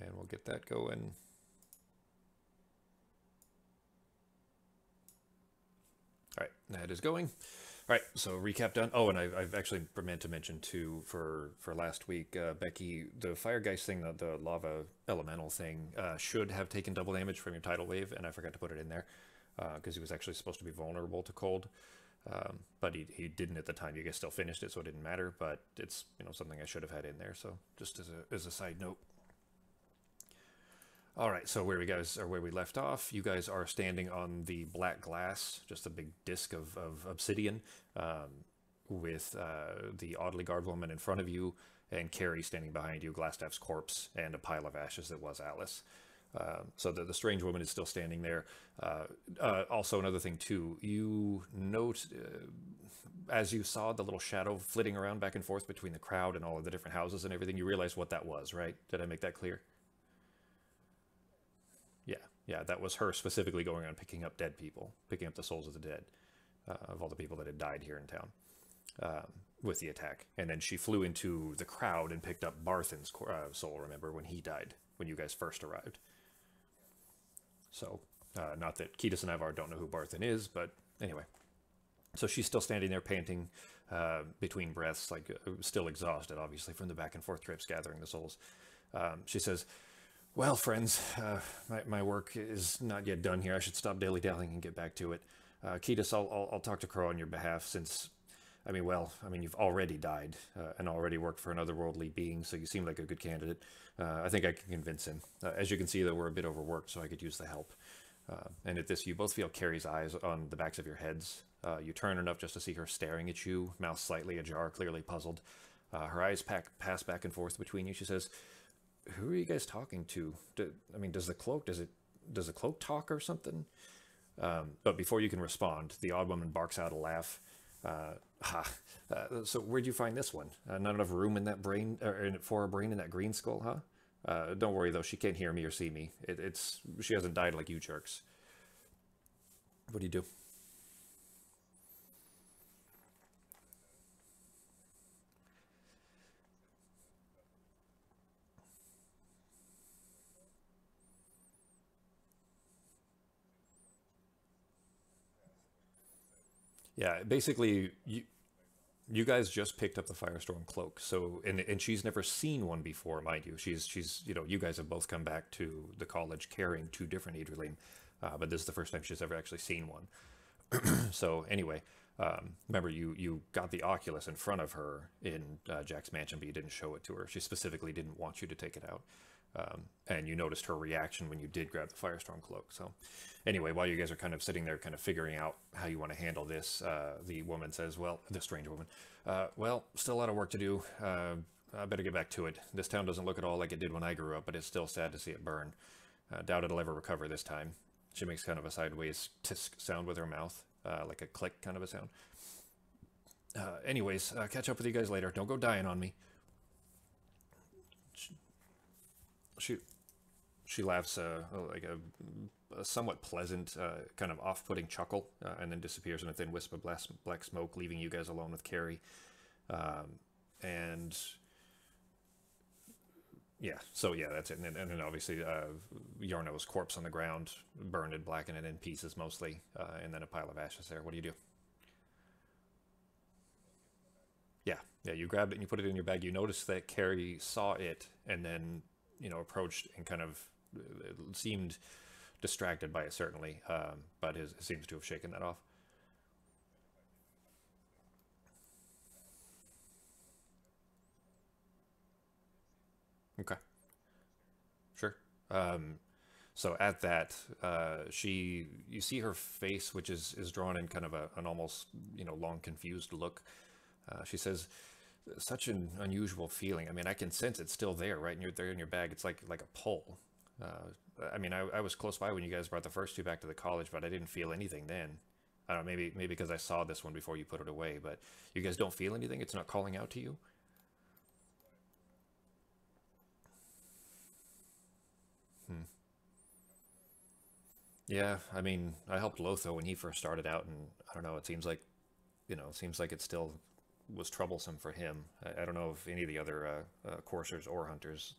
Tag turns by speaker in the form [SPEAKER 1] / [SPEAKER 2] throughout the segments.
[SPEAKER 1] And we'll get that going. All right, that is going. All right, so recap done. Oh, and I've actually meant to mention too for last week, Becky, the Fire Geist thing, the lava elemental thing, should have taken double damage from your tidal wave, and I forgot to put it in there because he was actually supposed to be vulnerable to cold, but he didn't at the time. You guys still finished it, so it didn't matter. But it's something I should have had in there. So just as a side note. All right, so where we left off, you guys are standing on the black glass, just a big disc of obsidian, with the oddly garbed woman in front of you, and Carrie standing behind you, Glassstaff's corpse, and a pile of ashes that was Alice. So the strange woman is still standing there. Also, another thing too, you note as you saw the little shadow flitting around back and forth between the crowd and all of the different houses and everything, you realized what that was, right? Did I make that clear? Yeah, yeah, that was her specifically going around picking up dead people, picking up the souls of the dead, of all the people that had died here in town with the attack. And then she flew into the crowd and picked up Barthen's soul, remember, when he died, when you guys first arrived. So, not that Ketis and Ivar don't know who Barthen is, but anyway. So she's still standing there panting between breaths, like still exhausted, obviously, from the back and forth trips gathering the souls. She says, well, friends, my work is not yet done here. I should stop dilly-dallying and get back to it. Ketis, I'll talk to Crow on your behalf since, you've already died and already worked for an otherworldly being, so you seem like a good candidate. I think I can convince him. As you can see, though, we're a bit overworked, so I could use the help. And at this, you both feel Carrie's eyes on the backs of your heads. You turn enough just to see her staring at you, mouth slightly ajar, clearly puzzled. Her eyes pass back and forth between you. She says, who are you guys talking to? Does the cloak talk or something? But before you can respond, the odd woman barks out a laugh. So where'd you find this one? Not enough room in that brain, for a brain in that green skull, huh? Don't worry though, she can't hear me or see me. She hasn't died like you jerks. What do you do? Yeah, basically, you guys just picked up the Firestorm cloak, so and she's never seen one before, mind you. She's you guys have both come back to the college carrying two different Idrilim, but this is the first time she's ever actually seen one. So anyway, remember you got the Oculus in front of her in Jack's mansion, but you didn't show it to her. She specifically didn't want you to take it out. And you noticed her reaction when you did grab the Firestorm cloak. So anyway, while you guys are kind of sitting there kind of figuring out how you want to handle this, the woman says, well, the strange woman, well, still a lot of work to do. I better get back to it. This town doesn't look at all like it did when I grew up, but it's still sad to see it burn. Doubt it'll ever recover this time. She makes kind of a sideways tisk sound with her mouth, like a click kind of a sound. Anyways, catch up with you guys later. Don't go dying on me. She she laughs like a somewhat pleasant, kind of off-putting chuckle, and then disappears in a thin wisp of black smoke, leaving you guys alone with Carrie. And yeah, so yeah, that's it. And then obviously Yarno's corpse on the ground, burned and blackened and in pieces mostly, and then a pile of ashes there. What do you do? Yeah, yeah, you grabbed it and you put it in your bag. You noticed that Carrie saw it and then, approached and kind of seemed distracted by it, certainly, but seems to have shaken that off. Okay, sure. Um, so at that, you see her face, which is drawn in kind of an almost, long confused look. She says, such an unusual feeling. I mean, I can sense it's still there, right? And you're there in your bag. It's like a pull. I was close by when you guys brought the first two back to the college, but I didn't feel anything then. I don't know, maybe because I saw this one before you put it away, but you guys don't feel anything? It's not calling out to you? Hmm. Yeah, I mean, I helped Lotho when he first started out, and I don't know, it seems like it still was troublesome for him. I don't know if any of the other coursers or hunters,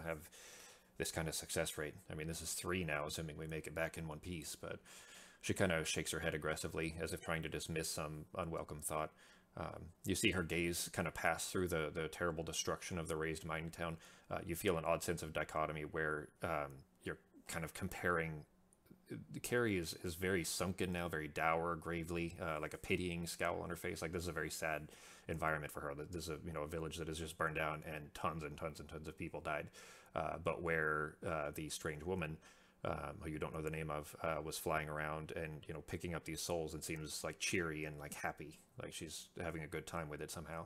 [SPEAKER 1] have this kind of success rate. I mean, this is 3 now, assuming we make it back in one piece, but she kind of shakes her head aggressively, as if trying to dismiss some unwelcome thought. You see her gaze kind of pass through the terrible destruction of the razed mining town. You feel an odd sense of dichotomy where you're kind of comparing. Carrie is very sunken now, very dour, gravely, like a pitying scowl on her face. Like, this is a very sad environment for her. This is a village that has just burned down and tons and tons and tons of people died. But where the strange woman, who you don't know the name of, was flying around and picking up these souls and seems like cheery and like happy, like she's having a good time with it somehow.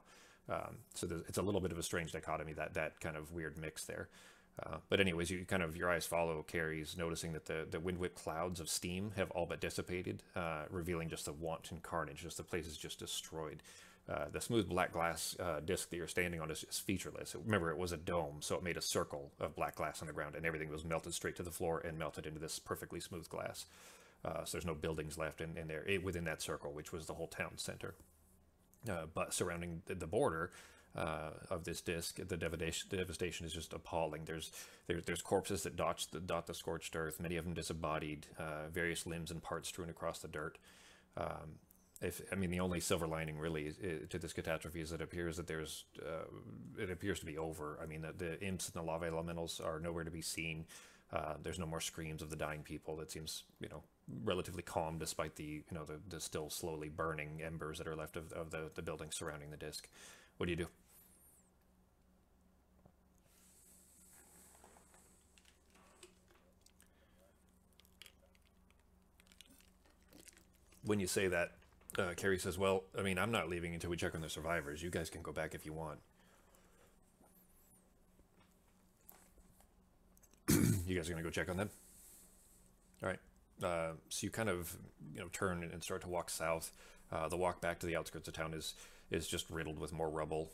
[SPEAKER 1] So it's a little bit of a strange dichotomy, that kind of weird mix there. But anyways, your eyes follow Carrie's, noticing that the wind-whipped clouds of steam have all but dissipated, revealing just the wanton carnage. Just the place is just destroyed. The smooth black glass disc that you're standing on is featureless. Remember, it was a dome, so it made a circle of black glass on the ground, and everything was melted straight to the floor and melted into this perfectly smooth glass. So there's no buildings left in there within that circle, which was the whole town center. But surrounding the border of this disc, the devastation is just appalling. There's corpses that dot the scorched earth, many of them disembodied, various limbs and parts strewn across the dirt. The only silver lining really to this catastrophe is that it appears that it appears to be over. I mean, the imps and the lava elementals are nowhere to be seen. There's no more screams of the dying people. It seems, relatively calm despite the still slowly burning embers that are left of the buildings surrounding the disc. What do you do? When you say that, Carrie says, well, I mean, I'm not leaving until we check on the survivors. You guys can go back if you want. You guys are going to go check on them? All right. So you kind of, turn and start to walk south. The walk back to the outskirts of town is just riddled with more rubble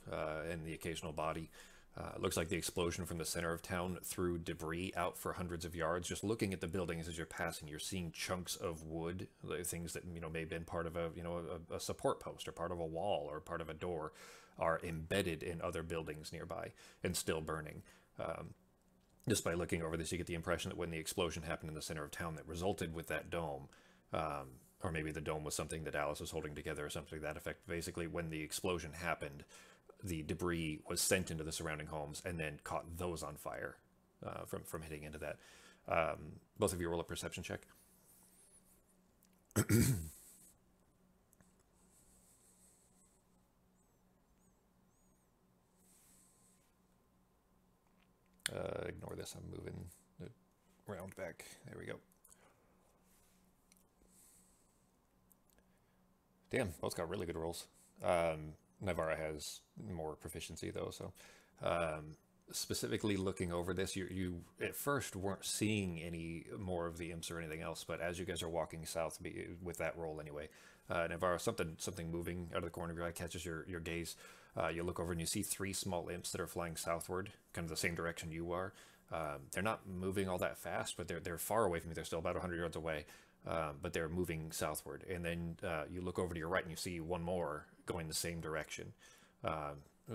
[SPEAKER 1] and the occasional body. It looks like the explosion from the center of town threw debris out for hundreds of yards. Just looking at the buildings as you're passing, you're seeing chunks of wood, things that may have been part of a support post or part of a wall or part of a door, are embedded in other buildings nearby and still burning. Just by looking over this, you get the impression that when the explosion happened in the center of town that resulted with that dome, or maybe the dome was something that Alice was holding together or something to that effect. Basically, when the explosion happened, the debris was sent into the surrounding homes and then caught those on fire from hitting into that. Both of you roll a perception check. Ignore this. I'm moving the round back. There we go. Damn, both got really good rolls. Navarra has more proficiency though, so specifically looking over this, you at first weren't seeing any more of the imps or anything else, but as you guys are walking south with that roll anyway, Navarra, something moving out of the corner of your eye catches your gaze. You look over and you see 3 small imps that are flying southward, kind of the same direction you are. They're not moving all that fast, but they're far away from you. They're still about 100 yards away, but they're moving southward. And then you look over to your right and you see one more going the same direction.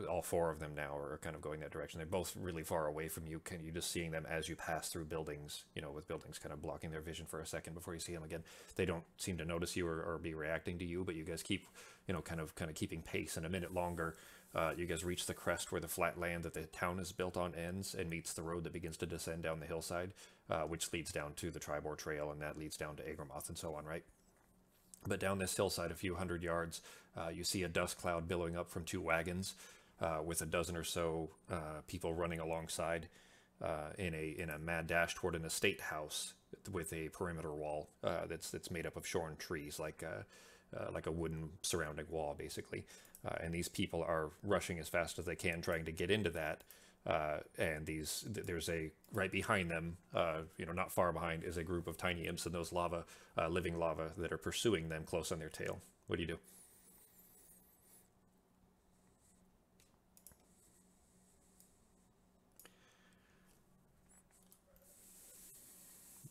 [SPEAKER 1] All 4 of them now are kind of going that direction. They're both really far away from you. You just seeing them as you pass through buildings, with buildings kind of blocking their vision for a second before you see them again. They don't seem to notice you or be reacting to you, but you guys keep, kind of keeping pace. And a minute longer, you guys reach the crest where the flat land that the town is built on ends and meets the road that begins to descend down the hillside, which leads down to the Tribor Trail, and that leads down to Agramoth and so on, right? But down this hillside a few hundred yards, you see a dust cloud billowing up from 2 wagons, with a dozen or so people running alongside in a mad dash toward an estate house with a perimeter wall that's made up of shorn trees, like a wooden surrounding wall, basically. And these people are rushing as fast as they can, trying to get into that. And there's right behind them, not far behind, is a group of tiny imps and those living lava that are pursuing them close on their tail. What do you do?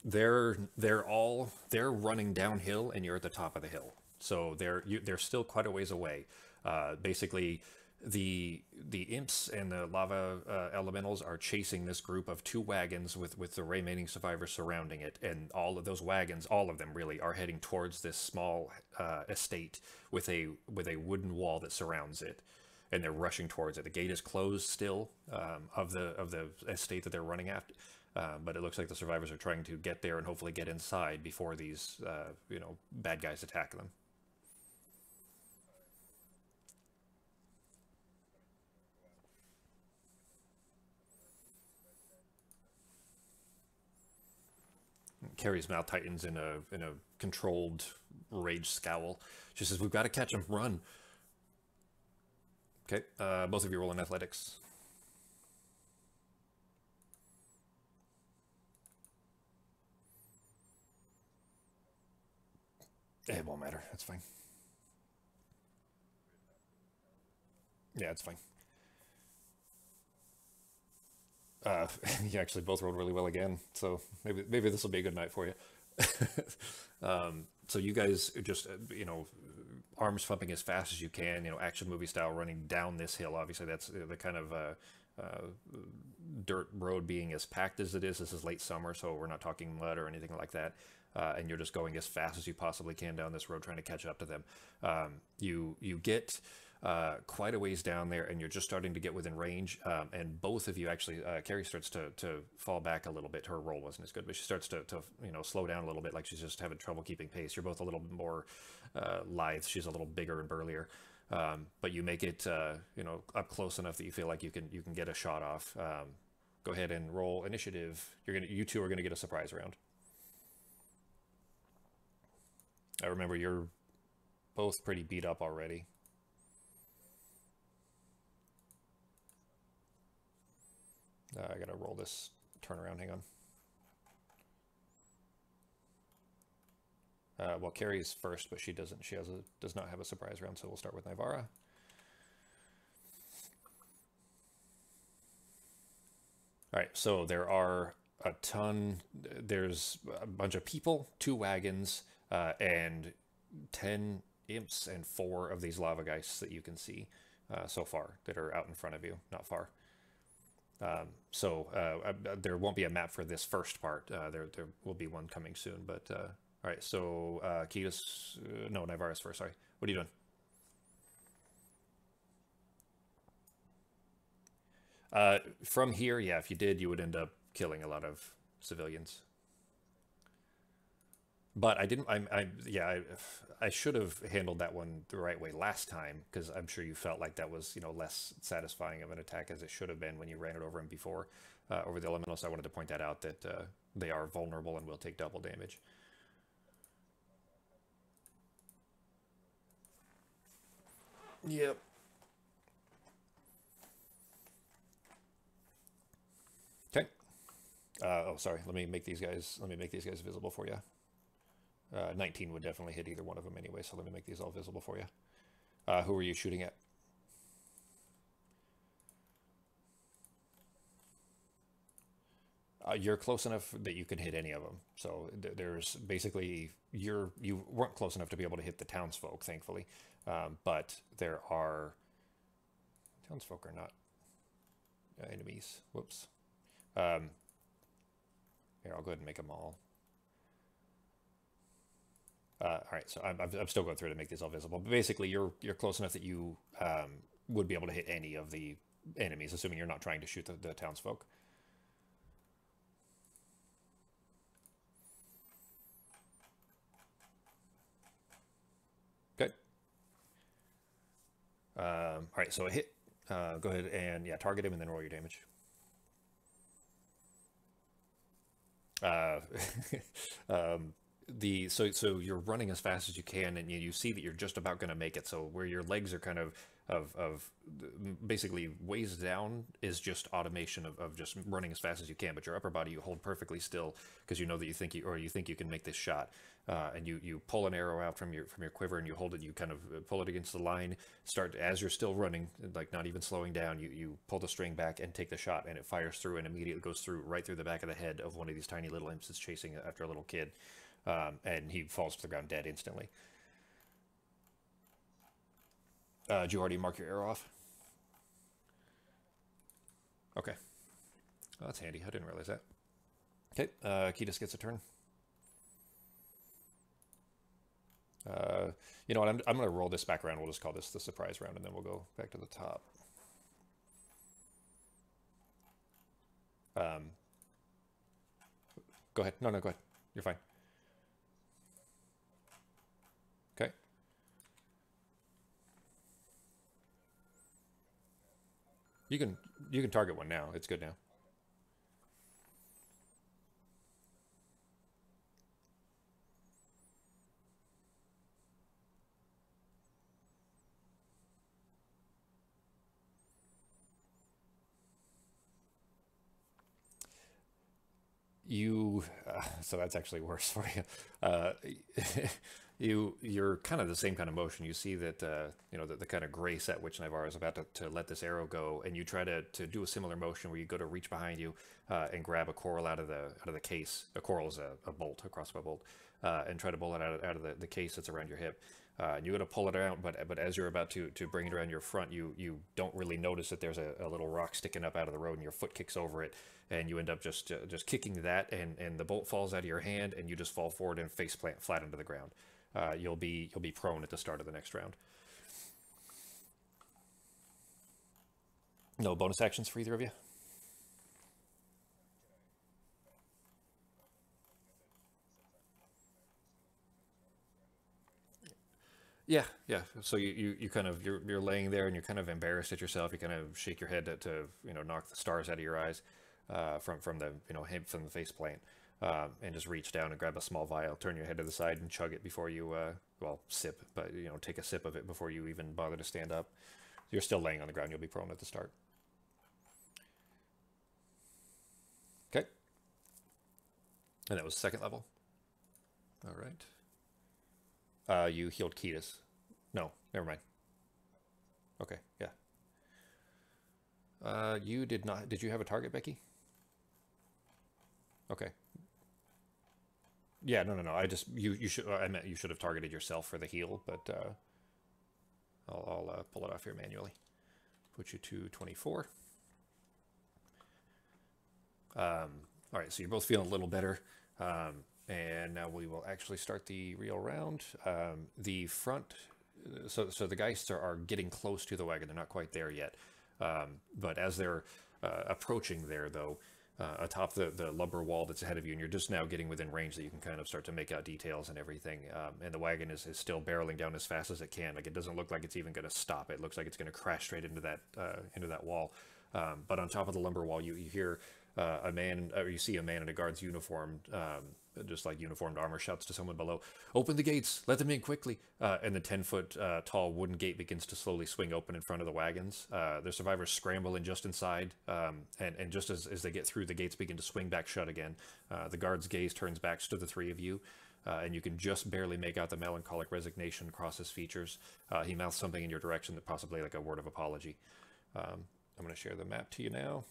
[SPEAKER 1] They're running downhill, and you're at the top of the hill, so they're still quite a ways away. Basically, The imps and the lava elementals are chasing this group of two wagons with the remaining survivors surrounding it, and all of those wagons, all of them really, are heading towards this small estate with a wooden wall that surrounds it, and they're rushing towards it. The gate is closed still, of the estate that they're running after, but it looks like the survivors are trying to get there and hopefully get inside before these bad guys attack them. Carrie's mouth tightens in a controlled rage scowl. She says, "We've got to catch him. Run." Okay, both of you roll in athletics. It won't matter. That's fine. Yeah, it's fine. You actually both rolled really well again, so maybe this will be a good night for you. So you guys are just arms pumping as fast as you can, action movie style, running down this hill. Obviously, that's the kind of uh, dirt road being as packed as it is. This is late summer, so we're not talking mud or anything like that. And you're just going as fast as you possibly can down this road, trying to catch up to them. You get quite a ways down there, and you're just starting to get within range. And both of you actually, Carrie starts to fall back a little bit. Her roll wasn't as good, but she starts to slow down a little bit, like she's just having trouble keeping pace. You're both a little more lithe. She's a little bigger and burlier. But you make it up close enough that you feel like you can get a shot off. Go ahead and roll initiative. You two are gonna get a surprise round. I remember you're both pretty beat up already. I gotta roll this turnaround. Hang on. Well, Carrie's first, but she doesn't. She does not have a surprise round, so we'll start with Nivara. All right, so there are a ton. There's a bunch of people, two wagons, and 10 imps and four of these lava geists that you can see so far that are out in front of you, not far. There won't be a map for this first part. There will be one coming soon, but all right. So Kitas, no, Nivara's first. Sorry, what are you doing? From here, yeah, if you did, you would end up killing a lot of civilians. But I didn't. Yeah, I should have handled that one the right way last time, because I'm sure you felt like that was less satisfying of an attack as it should have been when you ran it over him before over the elemental. So I wanted to point that out, that they are vulnerable and will take double damage. Yep. Okay. Oh, sorry. Let me make these guys. Let me make these guys visible for you. 19 would definitely hit either one of them anyway, so let me make these all visible for you. Who are you shooting at? You're close enough that you can hit any of them. So there's basically, you weren't close enough to be able to hit the townsfolk, thankfully. But there are, townsfolk are not enemies. Whoops. Um, Here, I'll go ahead and make them all. All right, so I'm still going through to make these all visible. But basically, you're close enough that you would be able to hit any of the enemies, assuming you're not trying to shoot the townsfolk. Good. All right, so a hit. Go ahead and yeah, target him and then roll your damage. Uh, so you're running as fast as you can, and you see that you're just about going to make it. So where your legs are kind of basically ways down is just automation of just running as fast as you can, but your upper body you hold perfectly still because you know that you think you can make this shot, and you pull an arrow out from your quiver and you hold it. You kind of pull it against the line. Start as you're still running, like not even slowing down. You pull the string back and take the shot, and it fires through and immediately goes through right through the back of the head of one of these tiny little imps that's chasing after a little kid. And he falls to the ground dead instantly. Did you already mark your arrow off? Okay. Oh, that's handy. I didn't realize that. Okay, Ketis gets a turn. You know what? I'm going to roll this back around. We'll just call this the surprise round, and then we'll go back to the top. Go ahead. No, go ahead. You're fine. Okay. You can target one now. It's good now. You so that's actually worse for you. You're kind of the same kind of motion. You see that you know the kind of grace at which Navarre is about to let this arrow go, and you try to do a similar motion where you go to reach behind you and grab a coral out of the case. A coral is a bolt, a crossbow bolt, and try to pull it out of the case that's around your hip. And you go to pull it out, but as you're about to bring it around your front, you don't really notice that there's a little rock sticking up out of the road, and your foot kicks over it, and you end up just kicking that, and the bolt falls out of your hand, and you just fall forward and face plant flat into the ground. You'll be prone at the start of the next round. No bonus actions for either of you. Yeah, yeah. So you kind of you're laying there and you're kind of embarrassed at yourself. You kind of shake your head to you know knock the stars out of your eyes from the you know from the face plate, and just reach down and grab a small vial, turn your head to the side and chug it before you well sip, but you know take a sip of it before you even bother to stand up. You're still laying on the ground. You'll be prone at the start. Okay, and that was second level. All right. You healed Ketis. No, never mind. Okay, yeah. You did not. Did you have a target, Becky? Okay. Yeah, no. I just you should. I meant you should have targeted yourself for the heal, but I'll pull it off here manually. Put you to 24. All right, so you're both feeling a little better. And now we will actually start the real round. The front, so the Geists are getting close to the wagon. They're not quite there yet. But as they're approaching there, though, atop the lumber wall that's ahead of you, and you're just now getting within range that you can kind of start to make out details and everything. And the wagon is still barreling down as fast as it can. Like it doesn't look like it's even going to stop. It looks like it's going to crash straight into that wall. But on top of the lumber wall, you hear a man, or you see a man in a guard's uniform, just like uniformed armor, shouts to someone below, "Open the gates! Let them in quickly!" And the 10-foot tall wooden gate begins to slowly swing open in front of the wagons. The survivors scramble in just inside, and just as they get through, the gates begin to swing back shut again. The guard's gaze turns back to the three of you, and you can just barely make out the melancholic resignation across his features. He mouths something in your direction, that possibly like a word of apology. I'm going to share the map to you now.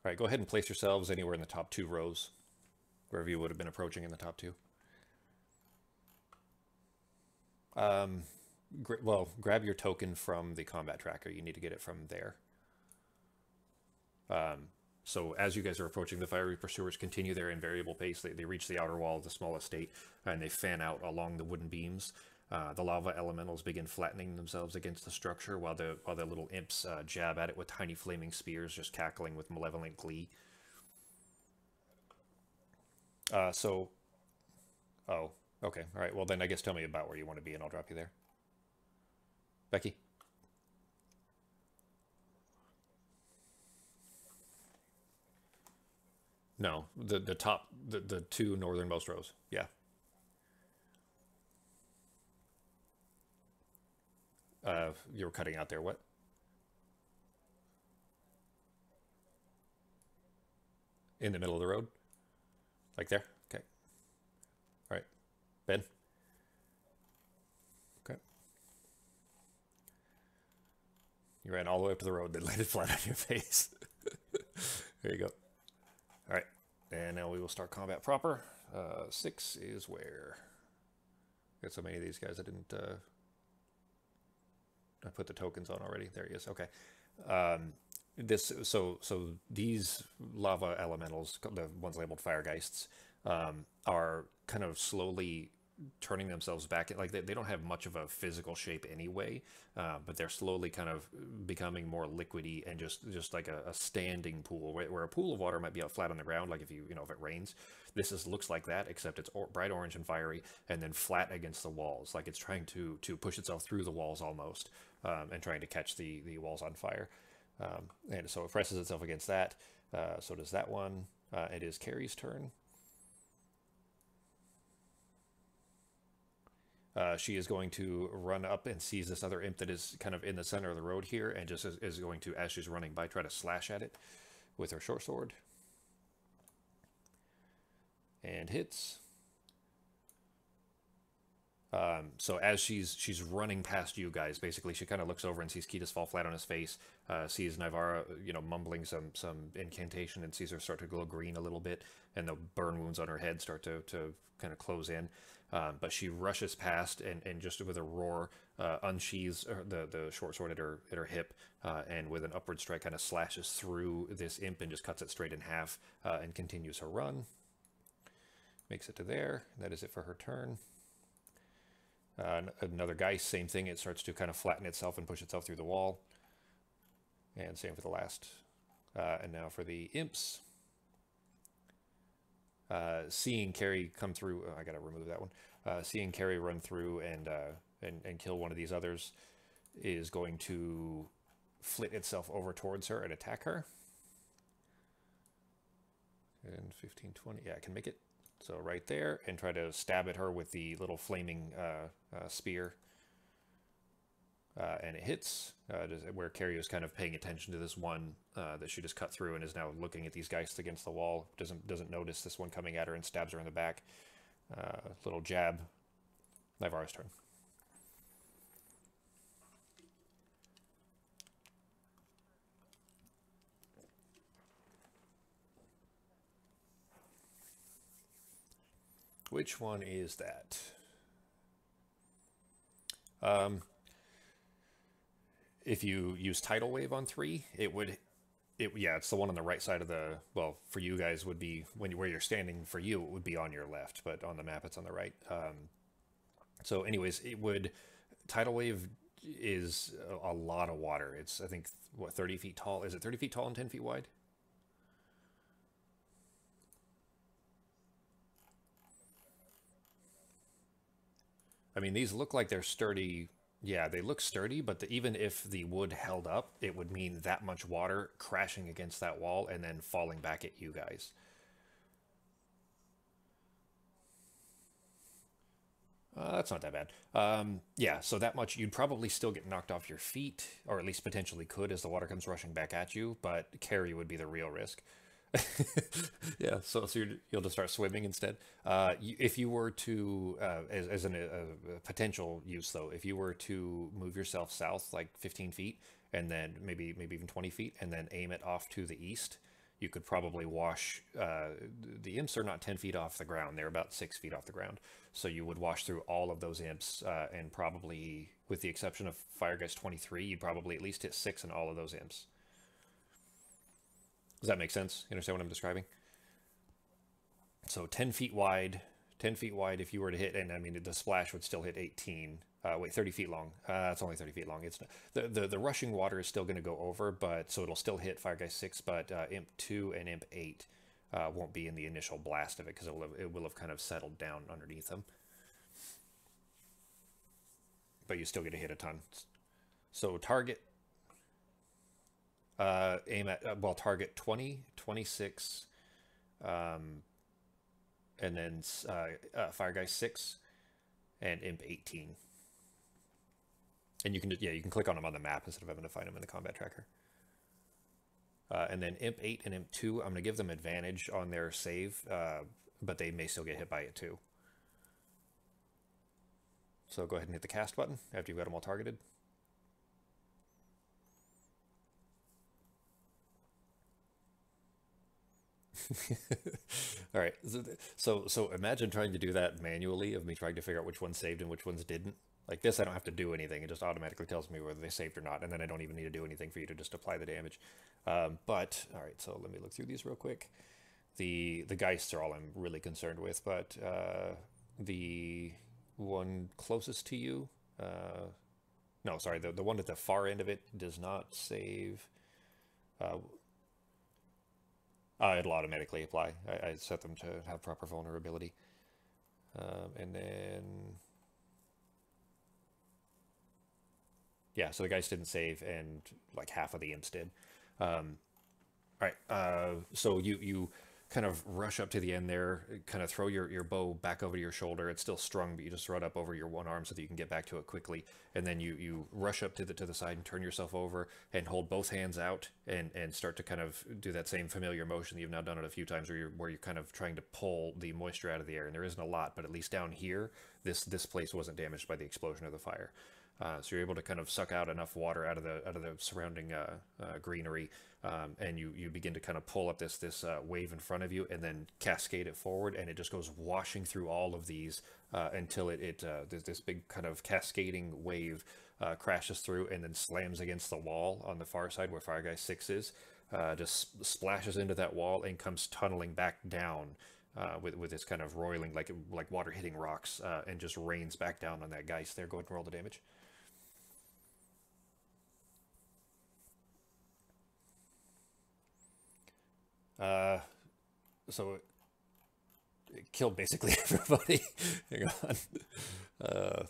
[SPEAKER 1] All right, go ahead and place yourselves anywhere in the top 2 rows, wherever you would have been approaching in the top 2. Well, grab your token from the combat tracker. You need to get it from there. So as you guys are approaching, the fiery pursuers continue their invariable pace. They reach the outer wall of the small estate, and they fan out along the wooden beams. The lava elementals begin flattening themselves against the structure, while the little imps jab at it with tiny flaming spears, just cackling with malevolent glee. Oh, okay, all right. Well, then I guess tell me about where you want to be, and I'll drop you there. Becky? No, the top, the 2 northernmost rows. Yeah. You were cutting out there. What? In the middle of the road? Like there? Okay. All right. Ben? Okay. You ran all the way up to the road, then landed flat on your face. There you go. All right. And now we will start combat proper. 6 is where? Got so many of these guys I didn't... I put the tokens on already. There he is. Okay. Um, so these lava elementals, the ones labeled Firegeists, are kind of slowly turning themselves back. Like they don't have much of a physical shape anyway, but they're slowly kind of becoming more liquidy and just like a standing pool, where a pool of water might be out flat on the ground, like if if it rains. Looks like that, except it's bright orange and fiery, and then flat against the walls, like it's trying to push itself through the walls almost, and trying to catch the walls on fire. And so it presses itself against that. So does that one. It is Carrie's turn. She is going to run up and seize this other imp that is kind of in the center of the road here, and just is going to, as she's running by, try to slash at it with her short sword. And hits. So as she's running past you guys, basically, she kind of looks over and sees Ketis fall flat on his face, sees Nivara, mumbling some incantation, and sees her start to glow green a little bit, and the burn wounds on her head start to kind of close in. But she rushes past and just with a roar, unsheathes the short sword at her hip, and with an upward strike kind of slashes through this imp and just cuts it straight in half, and continues her run. Makes it to there. That is it for her turn. Another Geist, same thing. It starts to kind of flatten itself and push itself through the wall. And same for the last. And now for the imps. Seeing Carrie come through, I gotta remove that one. Seeing Carrie run through and kill one of these others is going to flit itself over towards her and attack her. And 15, 20, yeah, I can make it. So right there, and try to stab at her with the little flaming spear. And it hits, where Carrie was kind of paying attention to this one that she just cut through and is now looking at these Geists against the wall. Doesn't notice this one coming at her and stabs her in the back. Little jab. Nivara's turn. Which one is that? If you use Tidal Wave on 3, yeah, it's the one on the right side of the, well, for you guys would be, where you're standing, for you, it would be on your left, but on the map it's on the right. So anyways, Tidal Wave is a lot of water. It's, I think, what, 30 feet tall? Is it 30 feet tall and 10 feet wide? I mean, these look like they're sturdy. Yeah, they look sturdy, but even if the wood held up, it would mean that much water crashing against that wall and then falling back at you guys. That's not that bad. Yeah, so that much, you'd probably still get knocked off your feet, or at least potentially could as the water comes rushing back at you, but Carrie would be the real risk. Yeah, so you'll just start swimming instead. If you were to, as a potential use though, if you were to move yourself south like 15 feet, and then maybe even 20 feet, and then aim it off to the east, you could probably wash. The imps are not 10 feet off the ground; they're about 6 feet off the ground. So you would wash through all of those imps, and probably, with the exception of Firegeist 23, you'd probably at least hit 6 in all of those imps. Does that make sense? You understand what I'm describing? So 10 feet wide, 10 feet wide if you were to hit, and I mean, the splash would still hit 18. Wait, 30 feet long. It's only 30 feet long. It's the rushing water is still going to go over, but so it'll still hit Firegeist 6, but Imp 2 and Imp 8 won't be in the initial blast of it, because it will have kind of settled down underneath them. But you still get to hit a ton. So target... aim at, well, target 20, 26, and then Firegeist 6, and Imp 18. And you can click on them on the map instead of having to find them in the combat tracker. And then Imp 8 and Imp 2, I'm going to give them advantage on their save, but they may still get hit by it too. So go ahead and hit the cast button after you've got them all targeted. All right. So imagine trying to do that manually of me trying to figure out which ones saved and which ones didn't. Like this, I don't have to do anything. It just automatically tells me whether they saved or not, and then I don't even need to do anything for you to just apply the damage. But all right, so let me look through these real quick. The Geists are all I'm really concerned with, but the one closest to you, no, sorry, the one at the far end of it does not save. Uh, it'll automatically apply. I set them to have proper vulnerability. And then, yeah, so the Geist didn't save, and like half of the imps did. All right, so you kind of rush up to the end there, kind of throw your bow back over your shoulder. It's still strung, but you just throw it up over your one arm so that you can get back to it quickly. And then you rush up to the side and turn yourself over and hold both hands out and start to kind of do that same familiar motion that you've now done it a few times, where you're kind of trying to pull the moisture out of the air. And there isn't a lot, but at least down here, this place wasn't damaged by the explosion of the fire. So you're able to kind of suck out enough water out of the surrounding greenery, and you begin to kind of pull up this wave in front of you, and then cascade it forward, and it just goes washing through all of these until this big kind of cascading wave crashes through and then slams against the wall on the far side where Fire Guy 6 is, just splashes into that wall and comes tunneling back down. With this kind of roiling like water hitting rocks, and just rains back down on that Geist there. Go ahead and roll the damage. Uh, so it killed basically everybody. Hang on. Uh,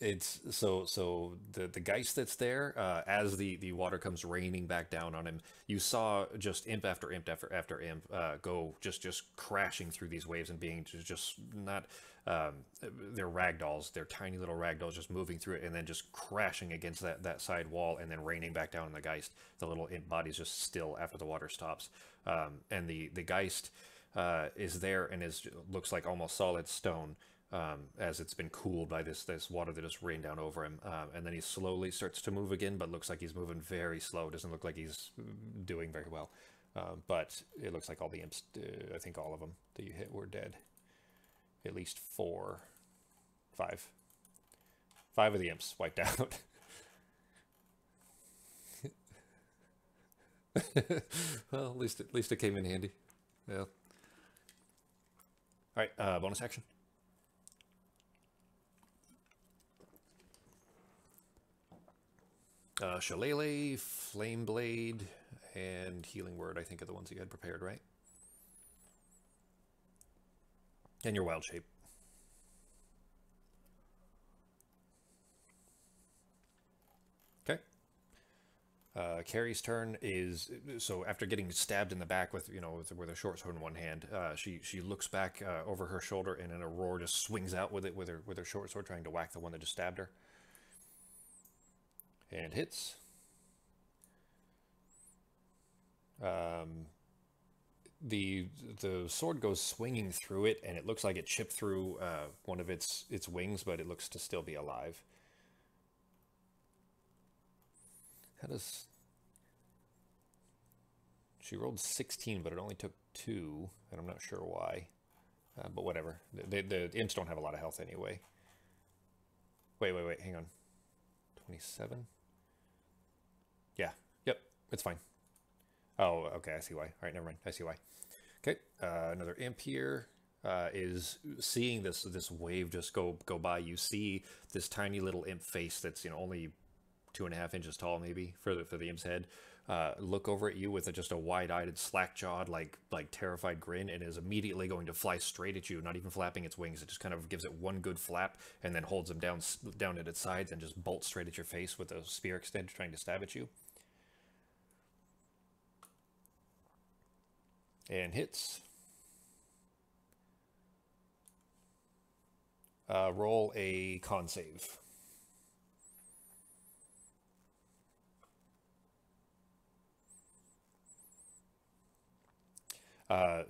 [SPEAKER 1] it's so the Geist that's there, as the water comes raining back down on him, you saw just imp after imp after imp go just crashing through these waves and being just not they're ragdolls, they're tiny little ragdolls just moving through it and then just crashing against that side wall and then raining back down on the Geist. The little imp body's just still after the water stops, and the Geist is there and looks like almost solid stone, as it's been cooled by this water that just rained down over him. And then he slowly starts to move again, but looks like he's moving very slow. Doesn't look like he's doing very well. But it looks like all the imps, I think all of them that you hit were dead. At least 4, 5. 5 of the imps wiped out. Well, at least it came in handy. Yeah. All right, bonus action. Shillelagh, Flame Blade, and Healing Word, I think, are the ones you had prepared, right? And your Wild Shape. Okay. Carrie's turn is, so after getting stabbed in the back with a short sword in one hand, she looks back over her shoulder and in a roar just swings out with her short sword, trying to whack the one that just stabbed her. And hits. The sword goes swinging through it, and it looks like it chipped through one of its wings, but it looks to still be alive. How does... She rolled 16, but it only took 2, and I'm not sure why. But whatever. The imps don't have a lot of health anyway. Wait, hang on. 27? Yeah, yep, it's fine. Oh, okay, I see why. All right, never mind, I see why. Okay, another imp here is seeing this wave just go by. You see this tiny little imp face that's only 2.5 inches tall, maybe for the imp's head. Look over at you with just a wide-eyed, slack-jawed, like terrified grin, and is immediately going to fly straight at you, not even flapping its wings. It just kind of gives it one good flap and then holds them down at its sides and just bolts straight at your face with a spear extended, trying to stab at you. And hits. Roll a con save.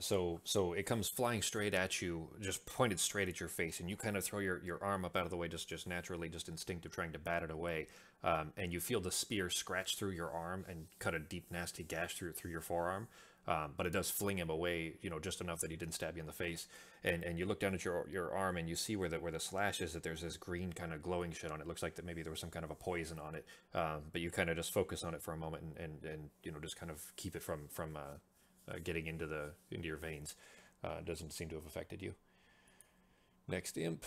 [SPEAKER 1] So it comes flying straight at you, just pointed straight at your face, and you kind of throw your arm up out of the way, just naturally, just instinctive, trying to bat it away. And you feel the spear scratch through your arm and cut a deep, nasty gash through your forearm. but it does fling him away, just enough that he didn't stab you in the face. And you look down at your arm and you see where the slash is, that there's this green kind of glowing shit on it. Looks like that maybe there was some kind of a poison on it. But you kind of just focus on it for a moment and just kind of keep it from getting into your veins. Doesn't seem to have affected you. Next imp.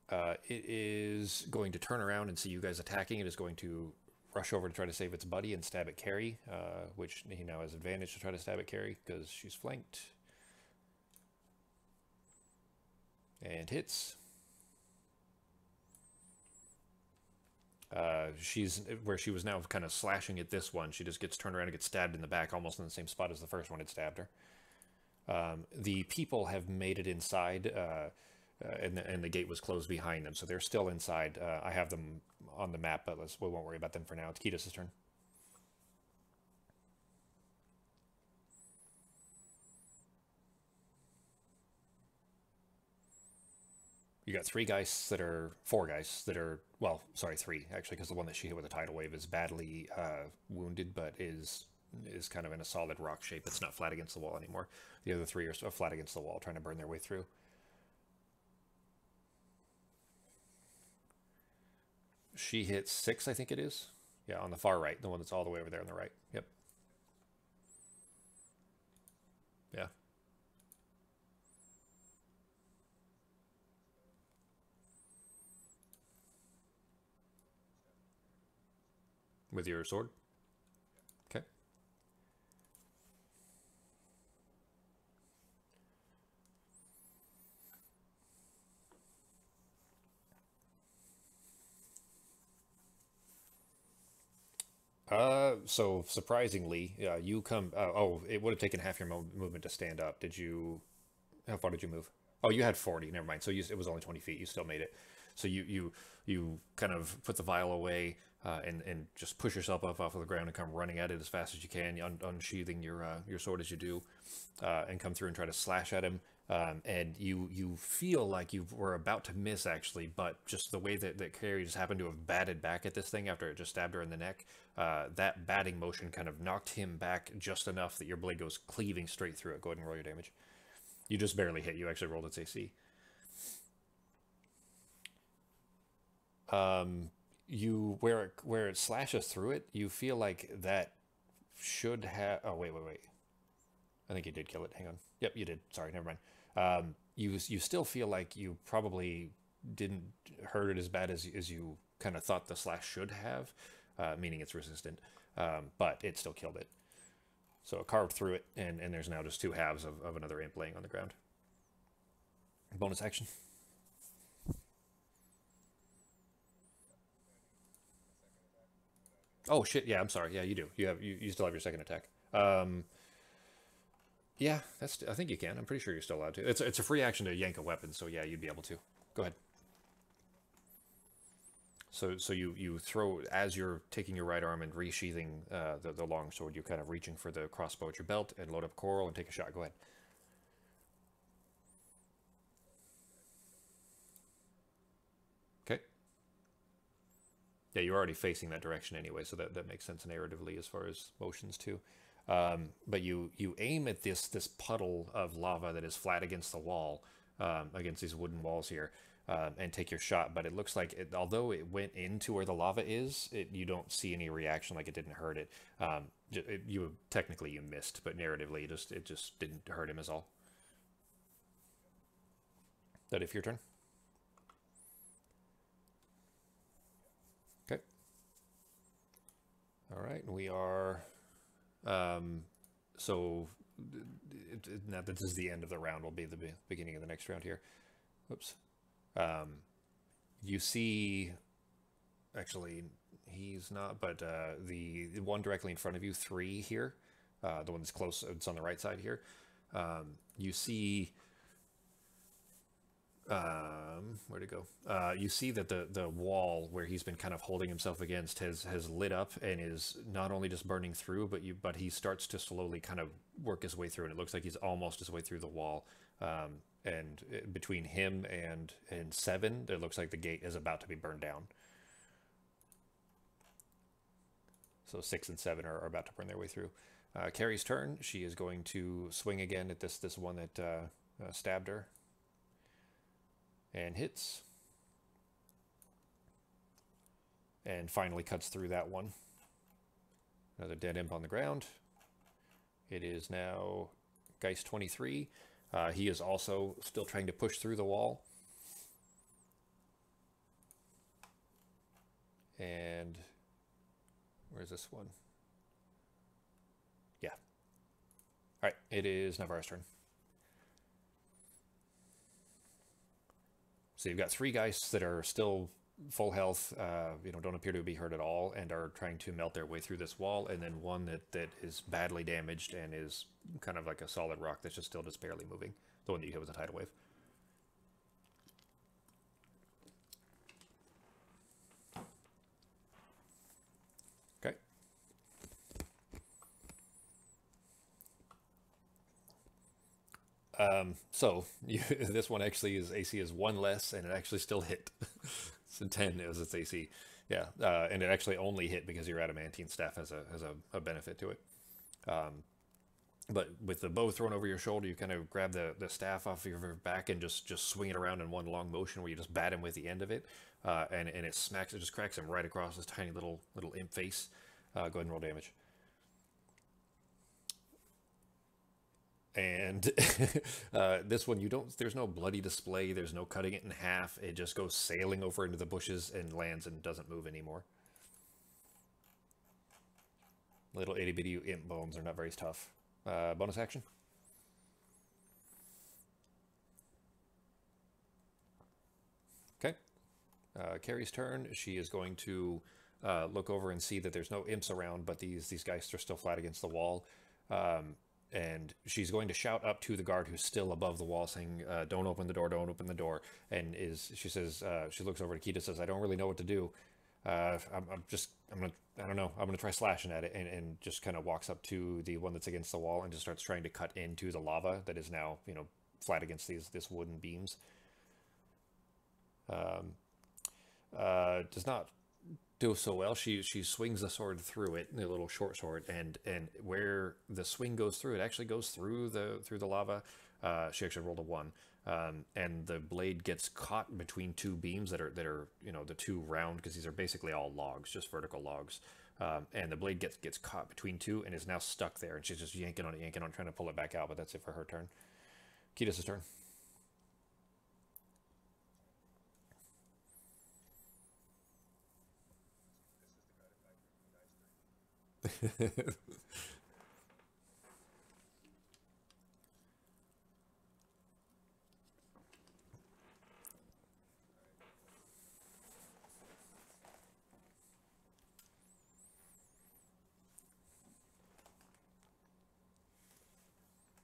[SPEAKER 1] It is going to turn around and see you guys attacking. It is going to rush over to try to save its buddy and stab at Carrie, which he now has advantage to try to stab at Carrie because she's flanked. And hits. She's where she was now kind of slashing at this one. She just gets turned around and gets stabbed in the back, almost in the same spot as the first one had stabbed her. The people have made it inside, and the gate was closed behind them, so they're still inside. I have them on the map, but we won't worry about them for now. It's Kitos' turn. You got four guys that are, well, sorry, three, actually, because the one that she hit with a tidal wave is badly wounded, but is kind of in a solid rock shape. It's not flat against the wall anymore. The other three are flat against the wall, trying to burn their way through. She hits 6, I think it is. Yeah, on the far right, the one that's all the way over there on the right. Yep. Yeah. With your sword? Okay. So surprisingly, you come. It would have taken half your movement to stand up. How far did you move? Oh, you had 40. Never mind. So it was only 20 feet. You still made it. So you kind of put the vial away and just push yourself up off of the ground and come running at it as fast as you can, unsheathing your sword as you do, and come through and try to slash at him. And you feel like you were about to miss, actually, but just the way that Carrie just happened to have batted back at this thing after it just stabbed her in the neck, that batting motion kind of knocked him back just enough that your blade goes cleaving straight through it. Go ahead and roll your damage. You just barely hit. You actually rolled its AC. Where it slashes through it, you feel like that should have. Oh, wait. I think you did kill it. Hang on. Yep, you did. Sorry, never mind. You still feel like you probably didn't hurt it as bad as you kind of thought the slash should have, meaning it's resistant, but it still killed it. So it carved through it, and there's now just two halves of another imp laying on the ground. Bonus action. Oh shit! Yeah, I'm sorry. Yeah, you do. You still have your second attack. Yeah, I think you can. I'm pretty sure you're still allowed to. It's a free action to yank a weapon, so yeah, you'd be able to. Go ahead. So you throw, as you're taking your right arm and resheathing the long sword, you're kind of reaching for the crossbow at your belt and load up coral and take a shot. Go ahead. Okay. Yeah, you're already facing that direction anyway, so that makes sense narratively as far as motions too. But you aim at this puddle of lava that is flat against the wall, against these wooden walls here, and take your shot. But it looks like although it went into where the lava is, you don't see any reaction, like it didn't hurt it. Technically you missed, but narratively it just didn't hurt him as all. That if your turn. Okay. All right, we are. So now this is the end of the round. Will be the beginning of the next round here. Oops. You see, actually, he's not, but the one directly in front of you, 3 here, the one that's close, it's on the right side here. You see, where'd it go? You see that the wall where he's been kind of holding himself against has lit up and is not only just burning through, but he starts to slowly kind of work his way through, and it looks like he's almost his way through the wall. And between him and 7, it looks like the gate is about to be burned down. So 6 and 7 are about to burn their way through. Carrie's turn. She is going to swing again at this one that stabbed her. And hits. And finally cuts through that one. Another dead imp on the ground. It is now Geist 23. He is also still trying to push through the wall. And where's this one? Yeah. All right, it is Navarre's turn. So you've got 3 Geists that are still full health, don't appear to be hurt at all, and are trying to melt their way through this wall, and then one that is badly damaged and is kind of like a solid rock that's just still just barely moving. The one that you hit with a tidal wave. Okay. So this one actually is AC is 1 less, and it actually still hit. It's a 10 is its AC. Yeah, and it actually only hit because your adamantine staff has a benefit to it. But with the bow thrown over your shoulder, you kind of grab the staff off your back and just swing it around in one long motion where you just bat him with the end of it, and it smacks, it just cracks him right across his tiny little imp face. Go ahead and roll damage. And this one, there's no bloody display, there's no cutting it in half, it just goes sailing over into the bushes and lands and doesn't move anymore. Little itty bitty imp bones are not very tough. Bonus action. Okay. Carrie's turn. She is going to look over and see that there's no imps around, but these guys are still flat against the wall. And she's going to shout up to the guard who's still above the wall, saying, "Don't open the door! Don't open the door!" And she says, she looks over to Kita, says, "I don't really know what to do. I don't know. I'm gonna try slashing at it," and just kind of walks up to the one that's against the wall and just starts trying to cut into the lava that is now, flat against this wooden beams. Does not do so well. She swings the sword through it, the little short sword, and where the swing goes through, it actually goes through the lava. She actually rolled a 1. And the blade gets caught between 2 beams that are the 2 round, because these are basically all logs, just vertical logs. And the blade gets caught between 2 and is now stuck there, and she's just yanking on it, trying to pull it back out, but that's it for her turn. Kitas' turn.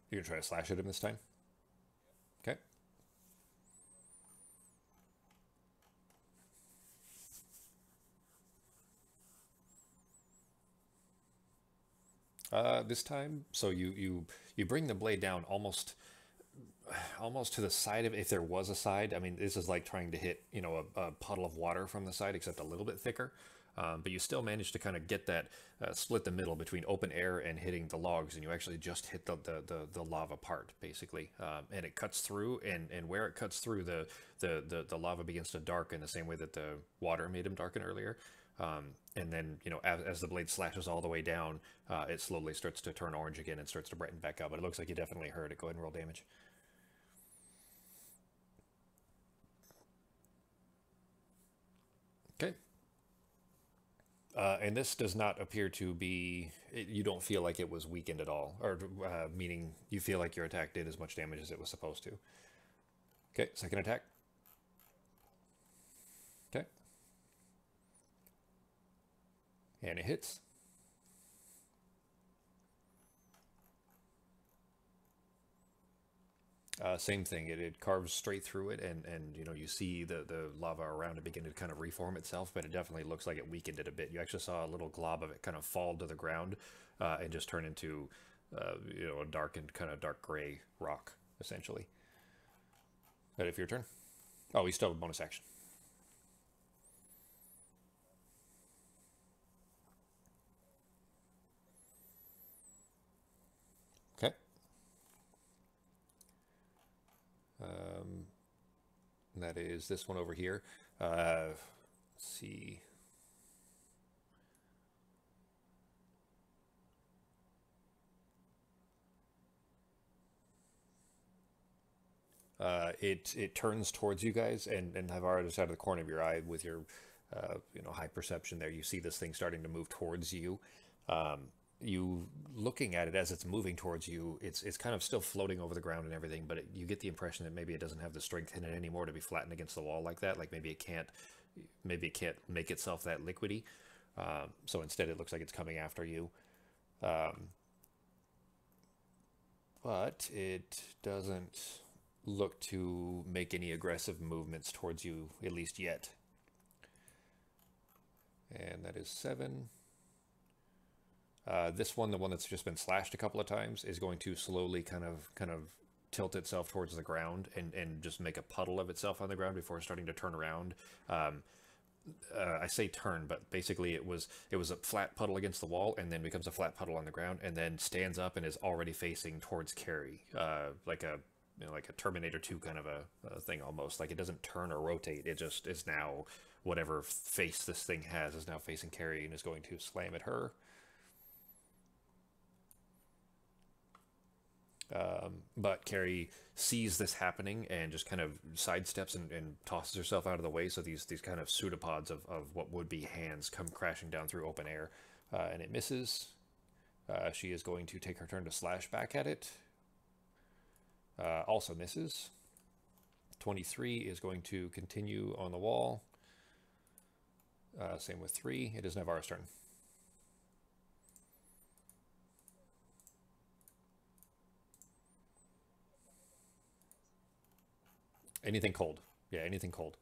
[SPEAKER 1] You're gonna try to slash at him this time? Okay. This time, so you bring the blade down almost to the side of it, if there was a side. I mean, this is like trying to hit, a puddle of water from the side, except a little bit thicker. But you still manage to kind of get that split the middle between open air and hitting the logs, and you actually just hit the lava part, basically. And it cuts through, and where it cuts through, the lava begins to darken the same way that the water made him darken earlier. And then, as the blade slashes all the way down, it slowly starts to turn orange again and starts to brighten back up. But it looks like you definitely heard it. Go ahead and roll damage. Okay. And this does not appear to be, you don't feel like it was weakened at all, or meaning you feel like your attack did as much damage as it was supposed to. Okay, second attack. Okay. And it hits. Same thing. It carves straight through it, and you see the lava around it begin to kind of reform itself, but it definitely looks like it weakened it a bit. You actually saw a little glob of it kind of fall to the ground and just turn into a darkened, kind of dark gray rock, essentially. But if your turn. Oh, we still have a bonus action. And that is this one over here. Let's see. It turns towards you guys, and have already out of the corner of your eye with your high perception there. You see this thing starting to move towards you. You looking at it as it's moving towards you, it's kind of still floating over the ground and everything, but you get the impression that maybe it doesn't have the strength in it anymore to be flattened against the wall like that. Like maybe it can't make itself that liquidy. So instead, it looks like it's coming after you. But it doesn't look to make any aggressive movements towards you, at least yet. And that is 7. This one, the one that's just been slashed a couple of times, is going to slowly kind of tilt itself towards the ground and just make a puddle of itself on the ground before starting to turn around. I say turn, but basically it was a flat puddle against the wall, and then becomes a flat puddle on the ground, and then stands up and is already facing towards Carrie, like a Terminator 2 kind of a thing almost. Like it doesn't turn or rotate; it just is now whatever face this thing has is now facing Carrie and is going to slam at her. But Carrie sees this happening and just kind of sidesteps and tosses herself out of the way. So these kind of pseudopods of what would be hands come crashing down through open air, and it misses. She is going to take her turn to slash back at it. Also misses. 23 is going to continue on the wall. Same with 3. It is Navarro's turn. Anything cold. Yeah, anything cold.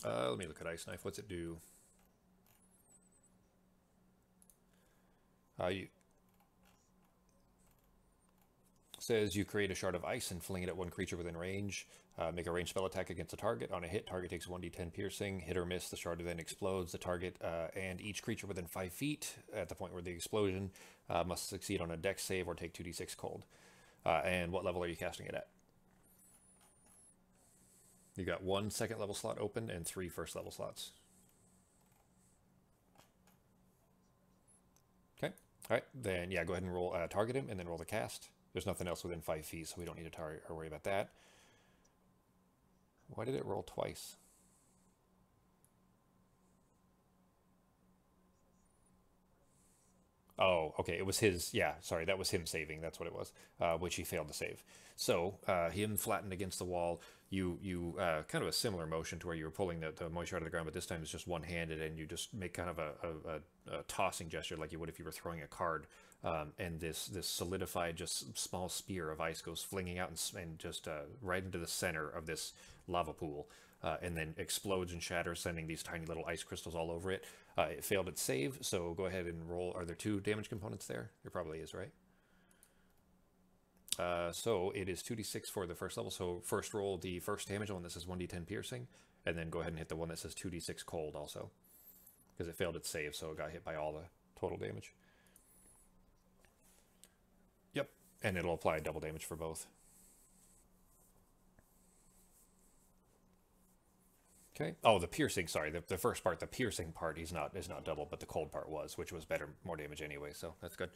[SPEAKER 1] Let me look at Ice Knife. What's it do? You says you create a shard of ice and fling it at one creature within range. Make a ranged spell attack against a target. On a hit, target takes 1d10 piercing. Hit or miss, the shard then explodes. The target and each creature within 5 feet at the point where the explosion must succeed on a dex save or take 2d6 cold. And what level are you casting it at? You got 1 second level slot open and 3 first level slots. Okay. All right. Then, yeah, go ahead and roll target him and then roll the cast. There's nothing else within 5 feet, so we don't need to target or worry about that. Why did it roll twice? Oh, okay. It was his. Yeah, sorry. That was him saving. That's what it was, which he failed to save. So him flattened against the wall. You kind of a similar motion to where you were pulling the moisture out of the ground, but this time it's just one-handed, and you just make kind of a tossing gesture like you would if you were throwing a card. And this solidified, just small spear of ice goes flinging out and just right into the center of this lava pool, and then explodes and shatters, sending these tiny little ice crystals all over it. It failed its save, so go ahead and roll. Are there 2 damage components there? There probably is, right? So it is 2d6 for the first level. So first roll the first damage, the one that says 1d10 piercing, and then go ahead and hit the one that says 2d6 cold also, because it failed its save, so it got hit by all the total damage. Yep, and it'll apply double damage for both. Okay. Oh, the piercing. Sorry, the first part, the piercing part, is not double, but the cold part was, which was better, more damage anyway. So that's good.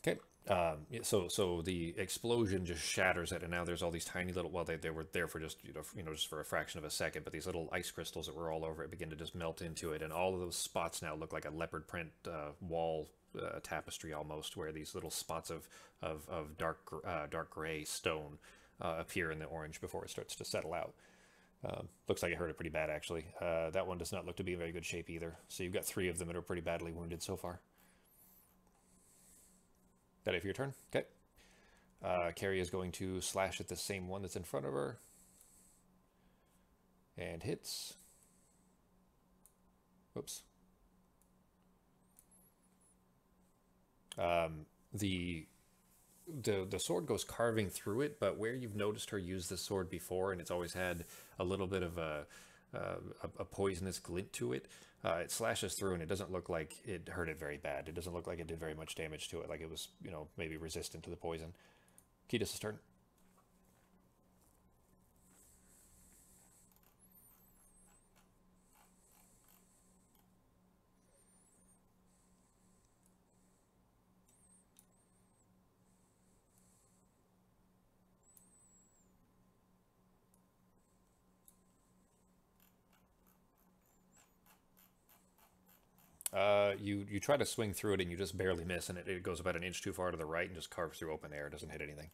[SPEAKER 1] Okay. Yeah, so the explosion just shatters it, and now there's all these tiny little. Well, they were there for just just for a fraction of a second, but these little ice crystals that were all over it begin to just melt into it, and all of those spots now look like a leopard print wall tapestry almost, where these little spots of dark gray stone appear in the orange before it starts to settle out. Looks like it hurt it pretty bad, actually. That one does not look to be in very good shape either. So you've got 3 of them that are pretty badly wounded so far. That it for your turn? Okay. Carrie is going to slash at the same one that's in front of her. And hits. Whoops. The the sword goes carving through it, but where you've noticed her use the sword before, and it's always had a little bit of a poisonous glint to it, it slashes through, and it doesn't look like it hurt it very bad. It doesn't look like it did very much damage to it, like it was, maybe resistant to the poison. Kiedis' turn. You try to swing through it and you just barely miss, and it goes about an inch too far to the right and just carves through open air. It doesn't hit anything.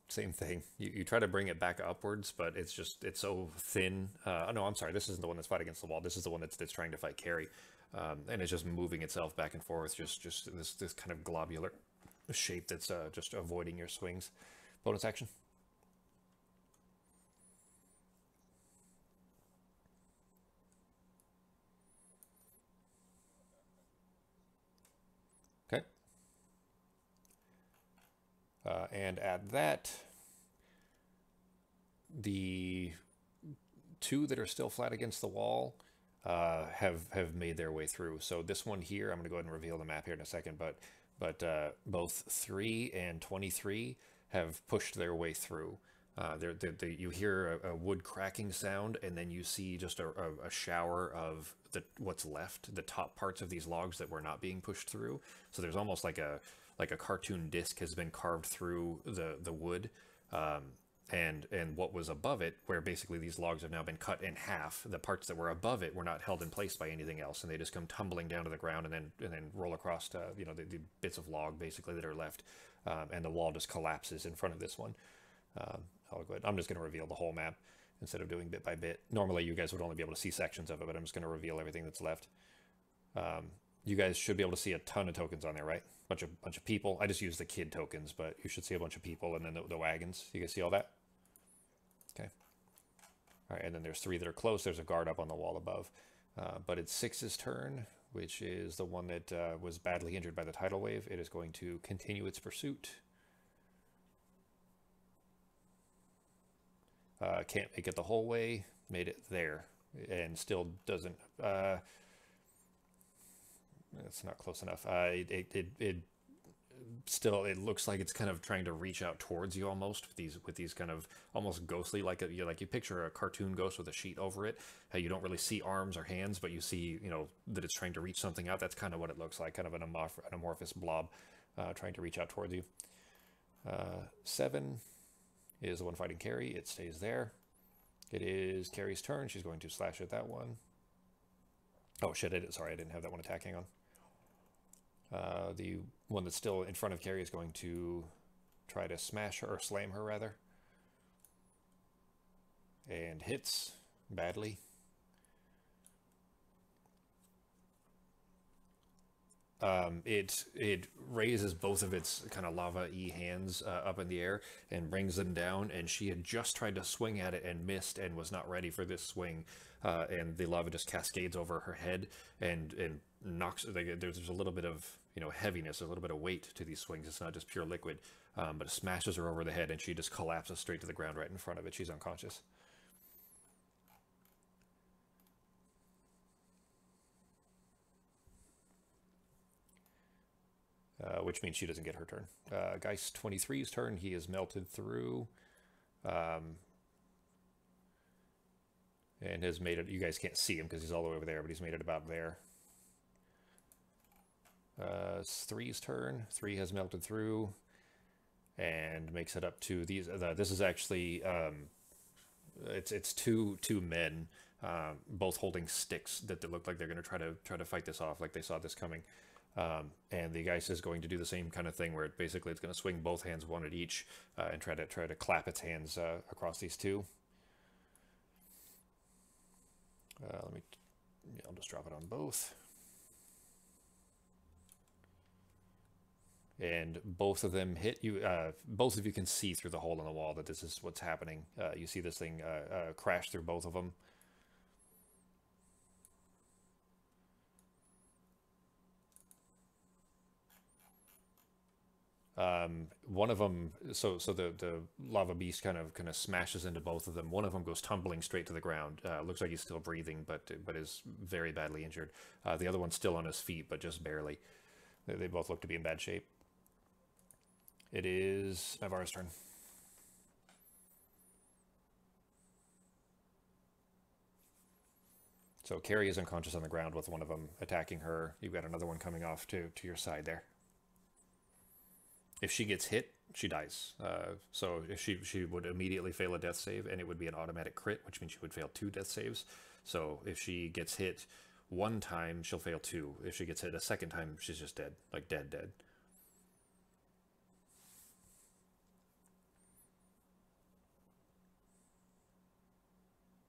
[SPEAKER 1] Same thing. You try to bring it back upwards, but it's so thin. No, I'm sorry. This isn't the one that's fighting against the wall. This is the one that's trying to fight Carrie, and it's just moving itself back and forth. Just this kind of globular shape that's just avoiding your swings. Bonus action. Okay. And at that, the two that are still flat against the wall have made their way through. So this one here, I'm going to go ahead and reveal the map here in a second, but both 3 and 23 have pushed their way through. You hear a wood cracking sound, and then you see just a shower of what's left, the top parts of these logs that were not being pushed through. So there's almost like a cartoon disc has been carved through the wood, and what was above it, where basically these logs have now been cut in half. The parts that were above it were not held in place by anything else, and they just come tumbling down to the ground and then roll across to the bits of log basically that are left, and the wall just collapses in front of this one. I'll go ahead. I'm just going to reveal the whole map instead of doing bit by bit. Normally you guys would only be able to see sections of it, but I'm just going to reveal everything that's left. You guys should be able to see a ton of tokens on there, right? Bunch of people. I just use the kid tokens, but you should see a bunch of people, and then the wagons. You guys see all that? Okay. All right, and then there's 3 that are close. There's a guard up on the wall above. But it's 6's turn, which is the one that was badly injured by the tidal wave. It is going to continue its pursuit. Can't make it the whole way. Made it there, and still doesn't. It's not close enough. It still, it looks like it's kind of trying to reach out towards you almost with these kind of almost ghostly, like you picture a cartoon ghost with a sheet over it. How you don't really see arms or hands, but you see that it's trying to reach something out. That's kind of what it looks like, kind of an amorphous blob trying to reach out towards you. 7 is the one fighting Carrie. It stays there. It is Carrie's turn. She's going to slash at that one. Oh shit! Sorry, I didn't have that one attacking on. The one that's still in front of Carrie is going to try to smash her, or slam her rather. And hits badly. It raises both of its kind of lava-y hands up in the air and brings them down, and she had just tried to swing at it and missed and was not ready for this swing, and the lava just cascades over her head and knocks. There's a little bit of heaviness, a little bit of weight to these swings. It's not just pure liquid, but it smashes her over the head, and she just collapses straight to the ground right in front of it. She's unconscious. Which means she doesn't get her turn. Geist 23's turn. He is melted through, and has made it. You guys can't see him because he's all the way over there, but he's made it about there. 3's turn. 3 has melted through, and makes it up to these. This is actually it's two men, both holding sticks that look like they're going to try to fight this off, like they saw this coming. And the Geist is going to do the same kind of thing where it's going to swing both hands, one at each, and try to clap its hands across these two. I'll just drop it on both. And both of them hit you. Both of you can see through the hole in the wall that this is what's happening. You see this thing crash through both of them. One of them, so the lava beast kind of smashes into both of them. One of them goes tumbling straight to the ground. Looks like he's still breathing, but is very badly injured. The other one's still on his feet, but just barely. They both look to be in bad shape. It is Navarre's turn. So Carrie is unconscious on the ground with one of them attacking her. You've got another one coming off to your side there. If she gets hit, she dies. So if she would immediately fail a death save, and it would be an automatic crit, which means she would fail 2 death saves. So if she gets hit 1 time, she'll fail 2. If she gets hit a second time, she's just dead. Like dead.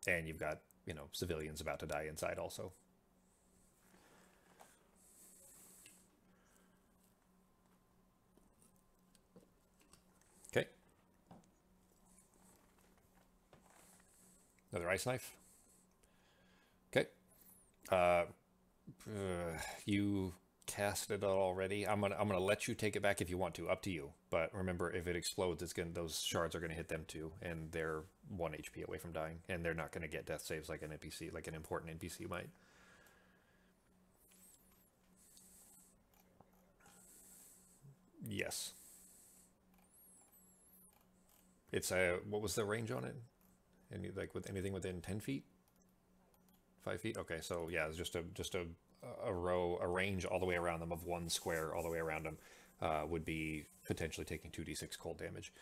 [SPEAKER 1] And you've got, civilians about to die inside also. Okay. Another ice knife. Okay. You casted it already. I'm gonna let you take it back if you want to. Up to you. But remember, if it explodes, those shards are gonna hit them too, and they're 1 HP away from dying, and they're not gonna get death saves like an NPC, like an important NPC might. Yes. It's a what was the range on it? Any like with anything within 10 feet, 5 feet? Okay, so yeah, it's just a row, a range all the way around them of 1 square all the way around them would be potentially taking 2d6 cold damage.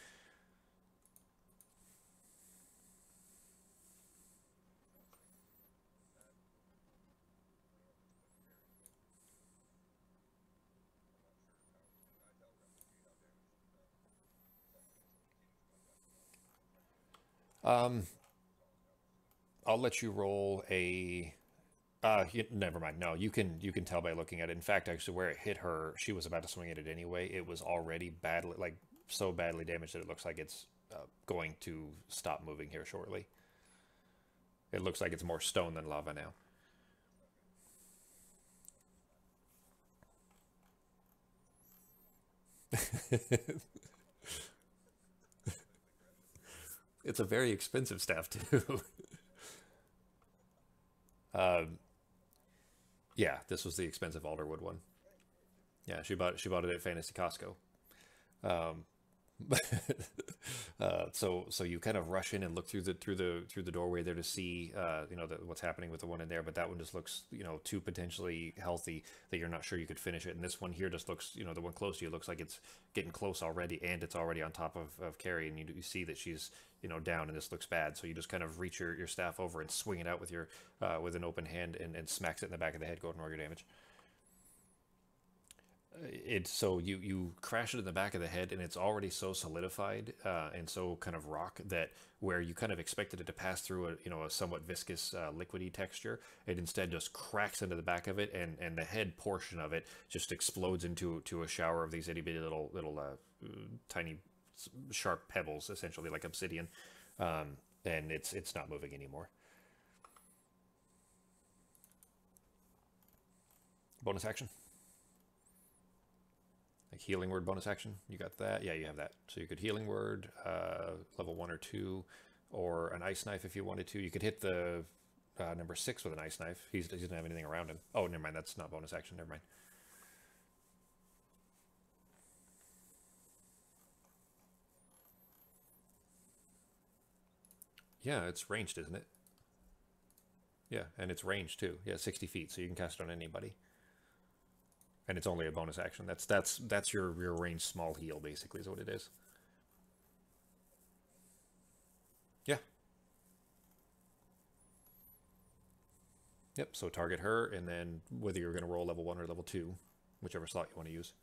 [SPEAKER 1] Um, I'll let you roll a. Never mind. No, you can tell by looking at it. In fact, actually, where it hit her, she was about to swing at it anyway. It was already badly, like so badly damaged that it looks like it's going to stop moving here shortly. It looks like it's more stone than lava now. It's a very expensive staff too. um, yeah, this was the expensive alderwood one. Yeah, she bought it at Fantasy Costco. Um, so you kind of rush in and look through the doorway there to see what's happening with the one in there, but that one just looks too potentially healthy that you're not sure you could finish it. And this one here just looks the one close to you looks like it's getting close already, and it's already on top of Carrie, and you see that she's down, and this looks bad. So you just kind of reach your staff over and swing it out with your with an open hand, and smacks it in the back of the head. Go ahead and roll your damage. It's so you crash it in the back of the head, and it's already so solidified and so kind of rock that where you kind of expected it to pass through a somewhat viscous liquidy texture, it instead just cracks into the back of it, and the head portion of it just explodes into a shower of these itty bitty little tiny sharp pebbles, essentially like obsidian, and it's not moving anymore. Bonus action. Like healing word bonus action. You got that? Yeah, you have that. So you could healing word, level 1 or 2, or an ice knife if you wanted to. You could hit the number 6 with an ice knife. He doesn't have anything around him. Oh, never mind. That's not bonus action. Never mind. Yeah, it's ranged, isn't it? Yeah, and it's ranged too. Yeah, 60 feet, so you can cast it on anybody. And it's only a bonus action. That's your range small heal, basically, is what it is. Yeah. Yep. So target her, and then whether you're going to roll level 1 or level 2, whichever slot you want to use.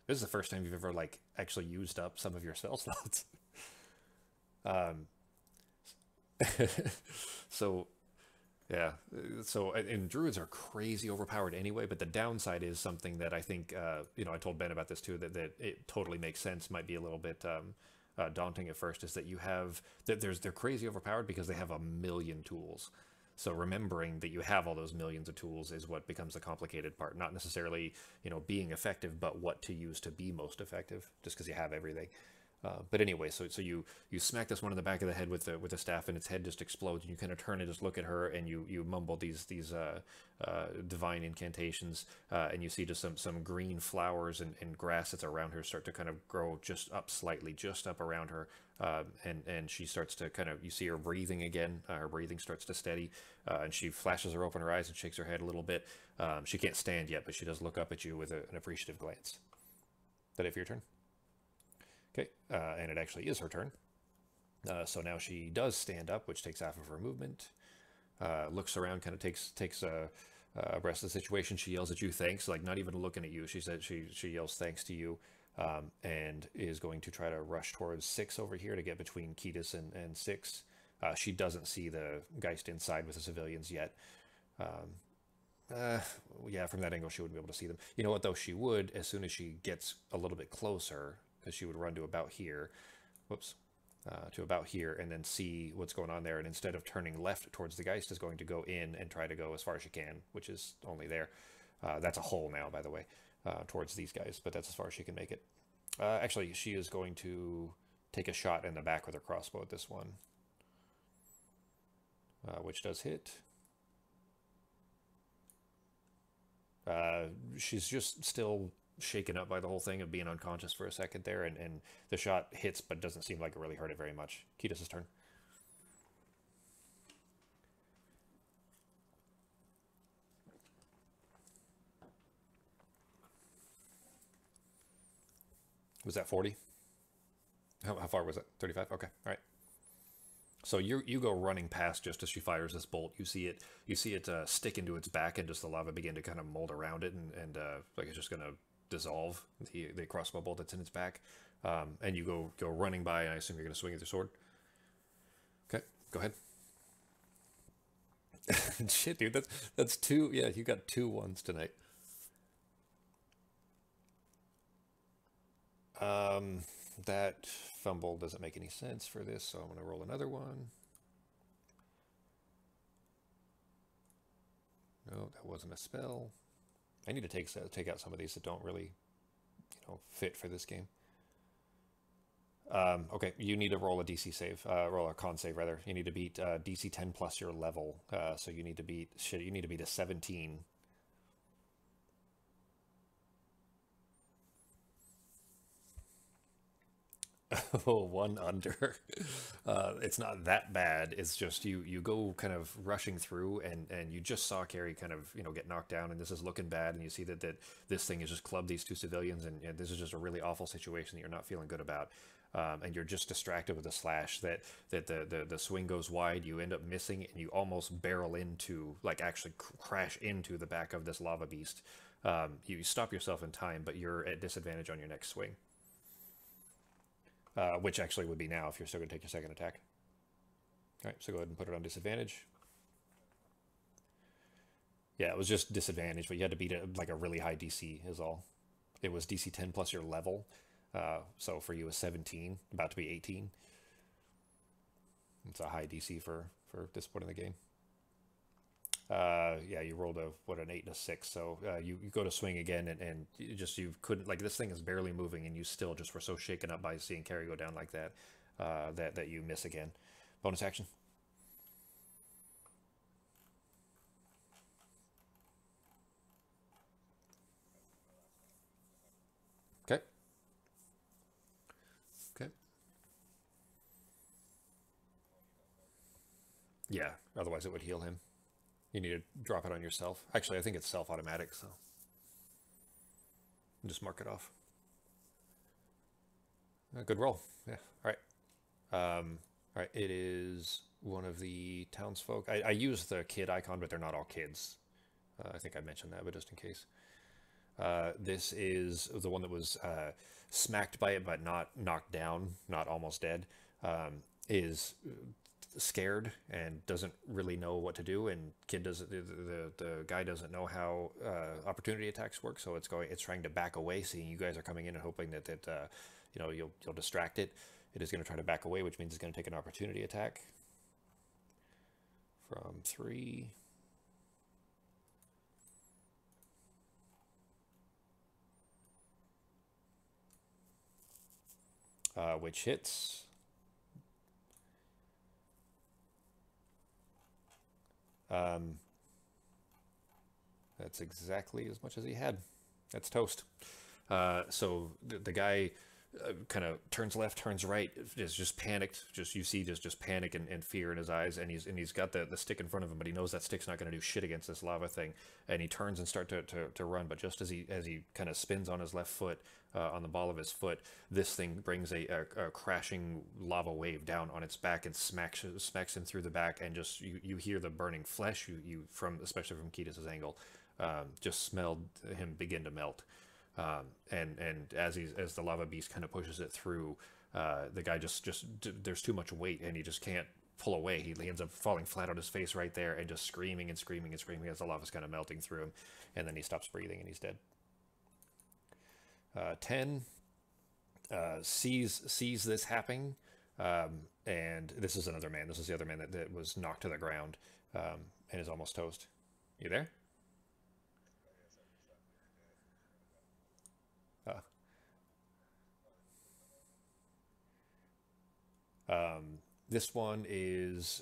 [SPEAKER 1] This is the first time you've ever like actually used up some of your spell slots. um, so yeah, and druids are crazy overpowered anyway. But the downside is something that I think I told Ben about this too. That it totally makes sense. Might be a little bit daunting at first. Is that you have that they're crazy overpowered because they have a million tools. So remembering that you have all those millions of tools is what becomes the complicated part. Not necessarily, being effective, but what to use to be most effective, just because you have everything. But anyway, so you smack this one in the back of the head with the staff, and its head just explodes. And you kind of turn and just look at her, and you mumble these divine incantations, and you see just some green flowers and grass that's around her start to kind of grow just up slightly, just up around her, and she starts to kind of, you see her breathing again. Her breathing starts to steady, and she flashes her open her eyes and shakes her head a little bit. She can't stand yet, but she does look up at you with an appreciative glance. Is that it for your turn? Okay, and it actually is her turn. So now she does stand up, which takes half of her movement. Looks around, kind of takes a breath of the situation. She yells at you, thanks, like not even looking at you. She said she yells thanks to you, and is going to try to rush towards 6 over here to get between Ketis and 6. She doesn't see the Geist inside with the civilians yet. Yeah, from that angle, she wouldn't be able to see them. You know what, though? She would, as soon as she gets a little bit closer, because she would run to about here. Whoops. To about here, and then see what's going on there. And instead of turning left towards the Geist, is going to go in and try to go as far as she can, which is only there. That's a hole now, by the way, towards these guys, but that's as far as she can make it. Actually, she is going to take a shot in the back with her crossbow at this one, which does hit. She's just still shaken up by the whole thing of being unconscious for a second there, and the shot hits, but doesn't seem like it really hurt it very much. Ketis' turn. Was that 40? How far was it? 35? Okay, all right. So you go running past just as she fires this bolt. You see it stick into its back, and just the lava begin to kind of mold around it, and like it's just gonna dissolve the crossbow bolt that's in its back. And you go running by, and I assume you're gonna swing with your sword. Okay, go ahead. Shit, dude, that's 2. Yeah, you got 2 ones tonight. That fumble doesn't make any sense for this, so I'm going to roll another one. No, that wasn't a spell. I need to take out some of these that don't really, fit for this game. Okay, you need to roll a DC save, roll a con save rather. You need to beat DC 10 plus your level. So you need to beat a 17. Oh, 1 under. It's not that bad. It's just you go kind of rushing through, and you just saw Carrie kind of get knocked down, and this is looking bad, and you see that this thing has just clubbed these 2 civilians, and this is just a really awful situation that you're not feeling good about. And you're just distracted with a slash that the swing goes wide, you end up missing, and you almost barrel into, like actually crash into the back of this lava beast. You stop yourself in time, but you're at disadvantage on your next swing. Which actually would be now if you're still going to take your second attack. All right, so go ahead and put it on disadvantage. Yeah, it was just disadvantage, but you had to beat it like a really high DC is all. It was DC 10 plus your level. So for you, a 17, about to be 18. It's a high DC for this point in the game. Yeah, you rolled an 8 and a 6, so you go to swing again, and you couldn't, like, this thing is barely moving, and you still just were so shaken up by seeing Carrie go down like that, that you miss again. Bonus action. Okay. Okay. Yeah, otherwise it would heal him. You need to drop it on yourself. Actually, I think it's self-automatic, so just mark it off. Good roll. Yeah. All right. All right. It is one of the townsfolk. I use the kid icon, but they're not all kids. I think I mentioned that, but just in case. This is the one that was smacked by it, but not knocked down, not almost dead. Is scared and doesn't really know what to do, and kid doesn't, the guy doesn't know how opportunity attacks work, so it's trying to back away, seeing you guys are coming in and hoping that you'll distract it. It is going to try to back away, which means it's going to take an opportunity attack from 3. Which hits. That's exactly as much as he had. That's toast. So the guy kind of turns left, turns right, is just panicked. Just you see just panic and fear in his eyes, and he's got the stick in front of him, but he knows that stick's not going to do shit against this lava thing, and he turns and start to run. But just as he kind of spins on his left foot, on the ball of his foot, this thing brings a crashing lava wave down on its back and smacks him through the back, and just you hear the burning flesh. You from especially from Kiedis's angle, just smelled him begin to melt. And as the lava beast kind of pushes it through, the guy just there's too much weight and he just can't pull away. He ends up falling flat on his face right there and just screaming and screaming and screaming as the lava's kind of melting through him, and then he stops breathing and he's dead. 10 sees this happening, and this is another man. This is the other man that was knocked to the ground, and is almost toast. You there? Uh, this one is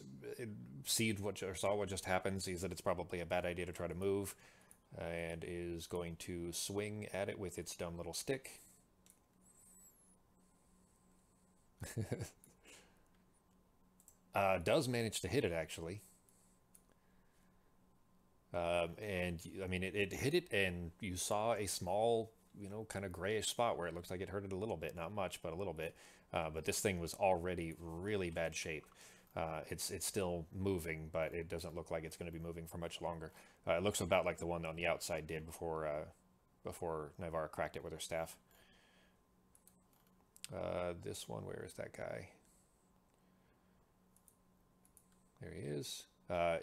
[SPEAKER 1] saw what just happened, sees that it's probably a bad idea to try to move, and is going to swing at it with its dumb little stick. Does manage to hit it, actually. And I mean, it hit it, and you saw a small, kind of grayish spot where it looks like it hurt it a little bit, not much, but a little bit. But this thing was already really bad shape. It's still moving, but it doesn't look like it's going to be moving for much longer. It looks about like the one on the outside did before Navarra cracked it with her staff. This one, where is that guy? There he is.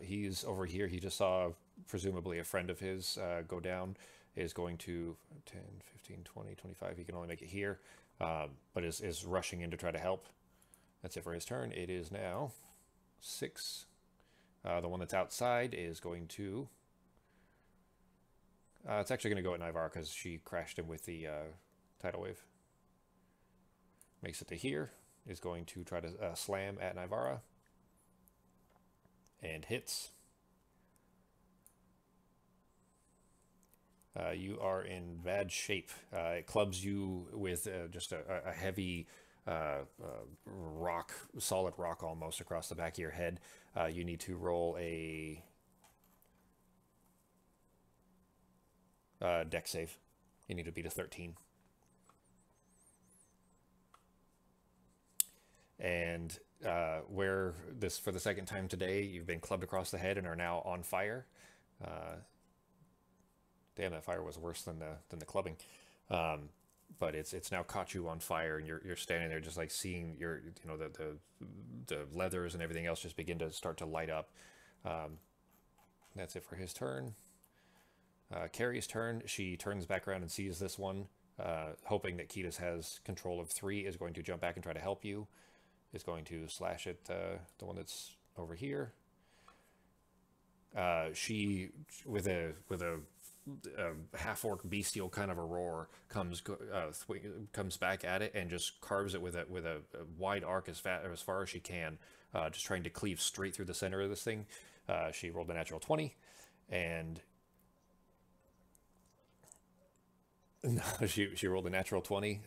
[SPEAKER 1] He's over here. He just saw presumably a friend of his go down. Is going to 10, 15, 20, 25. He can only make it here, but is rushing in to try to help. That's it for his turn. It is now 6. The one that's outside is going to... it's actually going to go at Navarra because she crashed him with the tidal wave. Makes it to here. Is going to try to slam at Navarra. And hits. You are in bad shape. It clubs you with just a heavy rock, solid rock almost across the back of your head. You need to roll a dex save. You need to beat a 13. And where this, for the second time today, you've been clubbed across the head and are now on fire. Damn, that fire was worse than the clubbing. But it's now caught you on fire, and you're standing there just like seeing your the leathers and everything else just begin to start to light up. That's it for his turn. Carrie's turn. She turns back around and sees this one, hoping that Kiedis has control of 3, is going to jump back and try to help you. Is going to slash at the one that's over here. She with a half-orc bestial kind of a roar comes back at it and just carves it with a wide arc as far as she can, just trying to cleave straight through the center of this thing. She rolled a natural 20, and no, she rolled a natural 20,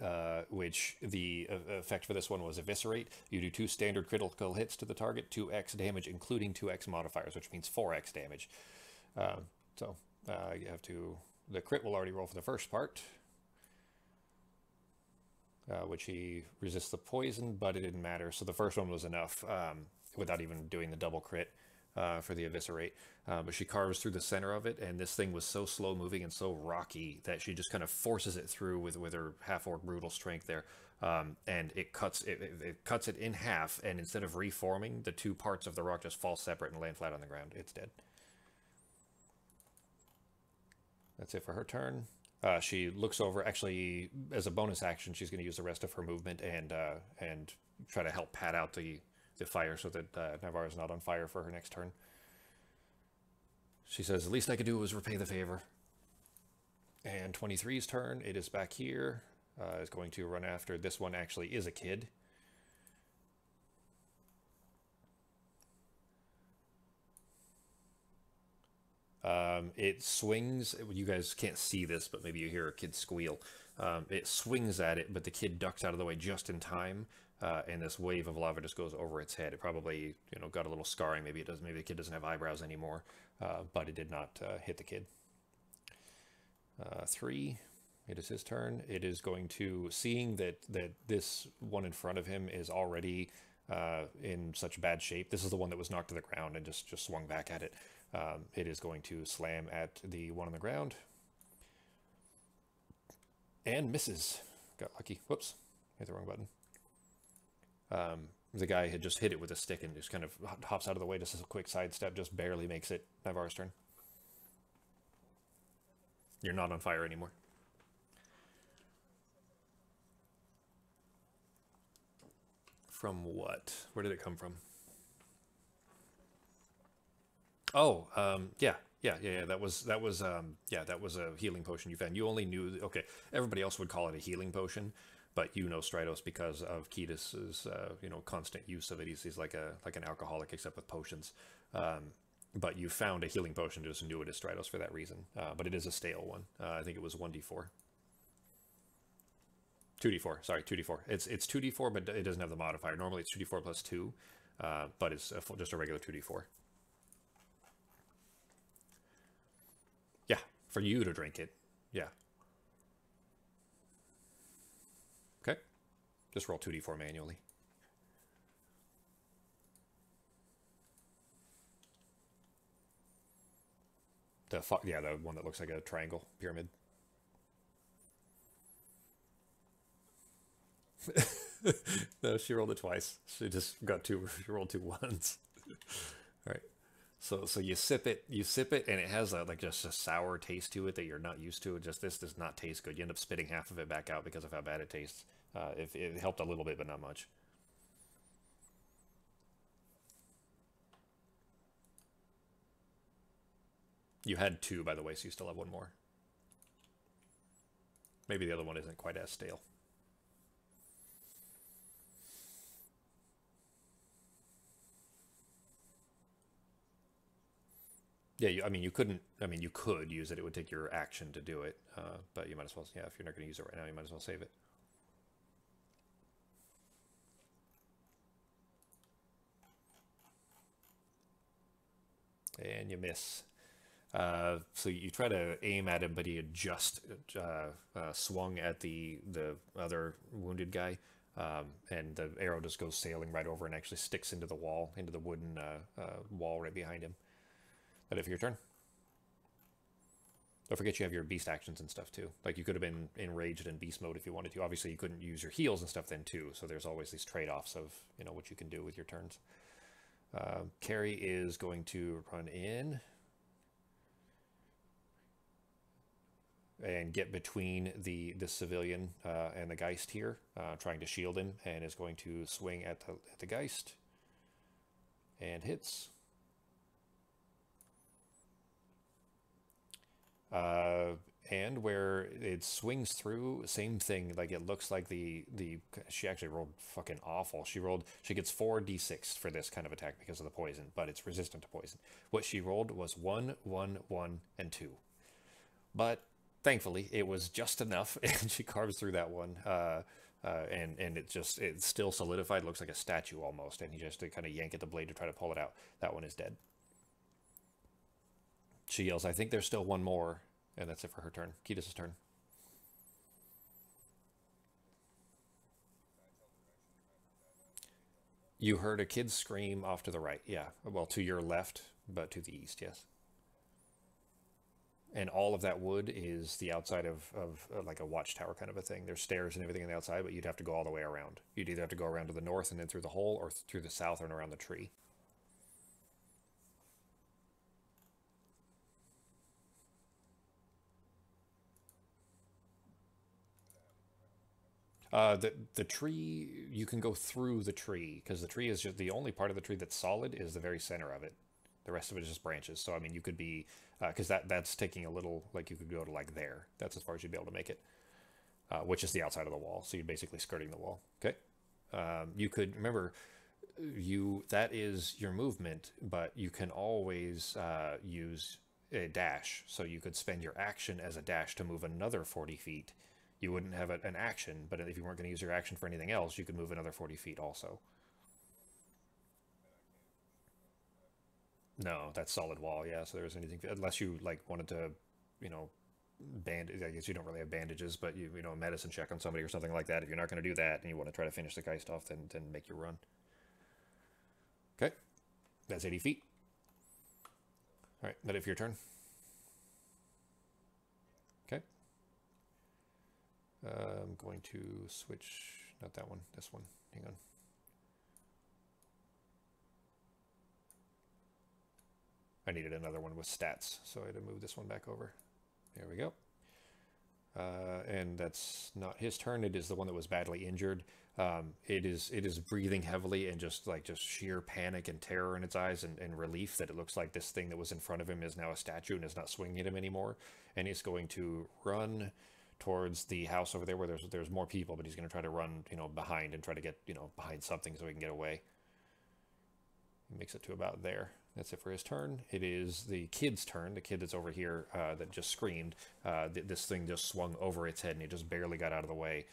[SPEAKER 1] which the effect for this one was Eviscerate. You do 2 standard critical hits to the target, 2x damage, including 2x modifiers, which means 4x damage. You have to... The crit will already roll for the first part, which he resists the poison, but it didn't matter. So the first one was enough without even doing the double crit for the Eviscerate. But she carves through the center of it, and this thing was so slow moving and so rocky that she just kind of forces it through with her half-orc brutal strength there. And it cuts it in half, and instead of reforming, the 2 parts of the rock just fall separate and land flat on the ground. It's dead. That's it for her turn. She looks over. Actually, as a bonus action, she's going to use the rest of her movement and try to help pad out the fire so that Navarra's not on fire for her next turn. She says, the least I could do was repay the favor. And 23's turn. It is back here. Is going to run after. This one actually is a kid. It swings. You guys can't see this, but maybe you hear a kid squeal. It swings at it, but the kid ducks out of the way just in time, and this wave of lava just goes over its head. It probably, got a little scarring. Maybe it does. Maybe the kid doesn't have eyebrows anymore, but it did not hit the kid. 3. It is his turn. It is going to, seeing that this one in front of him is already in such bad shape. This is the one that was knocked to the ground and just swung back at it. It is going to slam at the one on the ground. And misses. Got lucky. Whoops. Hit the wrong button. The guy had just hit it with a stick and just kind of hops out of the way. Just a quick sidestep. Just barely makes it. Navarre's turn. You're not on fire anymore. From what? Where did it come from? Oh, yeah. That was a healing potion you found. You only knew, okay, everybody else would call it a healing potion, but you know Stratos because of Ketis's, constant use of it. He's like an alcoholic except with potions. But you found a healing potion, just knew it as Stratos for that reason. But it is a stale one. I think it was 1d4. 2d4, sorry, 2d4. It's 2d4, but it doesn't have the modifier. Normally it's 2d4 plus 2, but it's just a regular 2d4. Yeah, for you to drink it. Yeah. Okay. Just roll 2d4 manually. The one that looks like a triangle pyramid. No, she rolled it twice. She just got two. She rolled 2 ones. All right. So you sip it, and it has just a sour taste to it that you're not used to. Just this does not taste good. You end up spitting half of it back out because of how bad it tastes. It helped a little bit, but not much. You had 2, by the way, so you still have 1 more. Maybe the other one isn't quite as stale. Yeah, you couldn't. You could use it. It would take your action to do it, but you might as well. Yeah, if you're not going to use it right now, you might as well save it. And you miss. So you try to aim at him, but he had just swung at the other wounded guy, and the arrow just goes sailing right over and actually sticks into the wall, into the wooden wall right behind him. That it for your turn. Don't forget you have your beast actions and stuff too. Like you could have been enraged in beast mode if you wanted to. Obviously you couldn't use your heals and stuff then too, so there's always these trade-offs of what you can do with your turns. Carrie is going to run in and get between the civilian and the Geist here, trying to shield him, and is going to swing at the Geist and hits. And where it swings through, same thing. Like it looks like she actually rolled fucking awful. She gets 4d6 for this kind of attack because of the poison, but it's resistant to poison. What she rolled was 1, 1, 1, and 2. But thankfully it was just enough, and she carves through that one. And it's still solidified. It looks like a statue almost, and he just kind of yank at the blade to try to pull it out. That one is dead. She yells, I think there's still 1 more, and that's it for her turn. Ketis' turn. You heard a kid scream off to the right. Yeah, well, to your left, but to the east, yes. And all of that wood is the outside of like a watchtower kind of a thing. There's stairs and everything on the outside, but you'd have to go all the way around. You'd either have to go around to the north and then through the hole, or through the south and around the tree. The tree, you can go through the tree, because the tree is just the only part of the tree that's solid is the very center of it. The rest of it is just branches. So I mean, you could be because that's taking a little, like you could go to like there. That's as far as you'd be able to make it, which is the outside of the wall. So you're basically skirting the wall. Okay. You could remember that is your movement, but you can always use a dash. So you could spend your action as a dash to move another 40 feet. You wouldn't have an action, but if you weren't going to use your action for anything else, you could move another 40 feet also. No, that's solid wall. Yeah. So there's anything unless you like wanted to, you know, bandage. I guess you don't really have bandages, but you know, a medicine check on somebody or something like that. If you're not going to do that and you want to try to finish the geist off, then make your run. Okay, that's 80 feet. All right, that it for your turn. Okay. I'm going to switch. Not that one. This one. Hang on. I needed another one with stats, so I had to move this one back over. There we go. And that's not his turn. It is the one that was badly injured. It is breathing heavily and just sheer panic and terror in its eyes and relief that it looks like this thing that was in front of him is now a statue and is not swinging at him anymore. And he's going to run towards the house over there where there's more people, but he's going to try to run, you know, behind and try to get, you know, behind something so he can get away. He makes it to about there. That's it for his turn. It is the kid's turn. The kid that's over here that just screamed. This thing just swung over its head and it just barely got out of the way.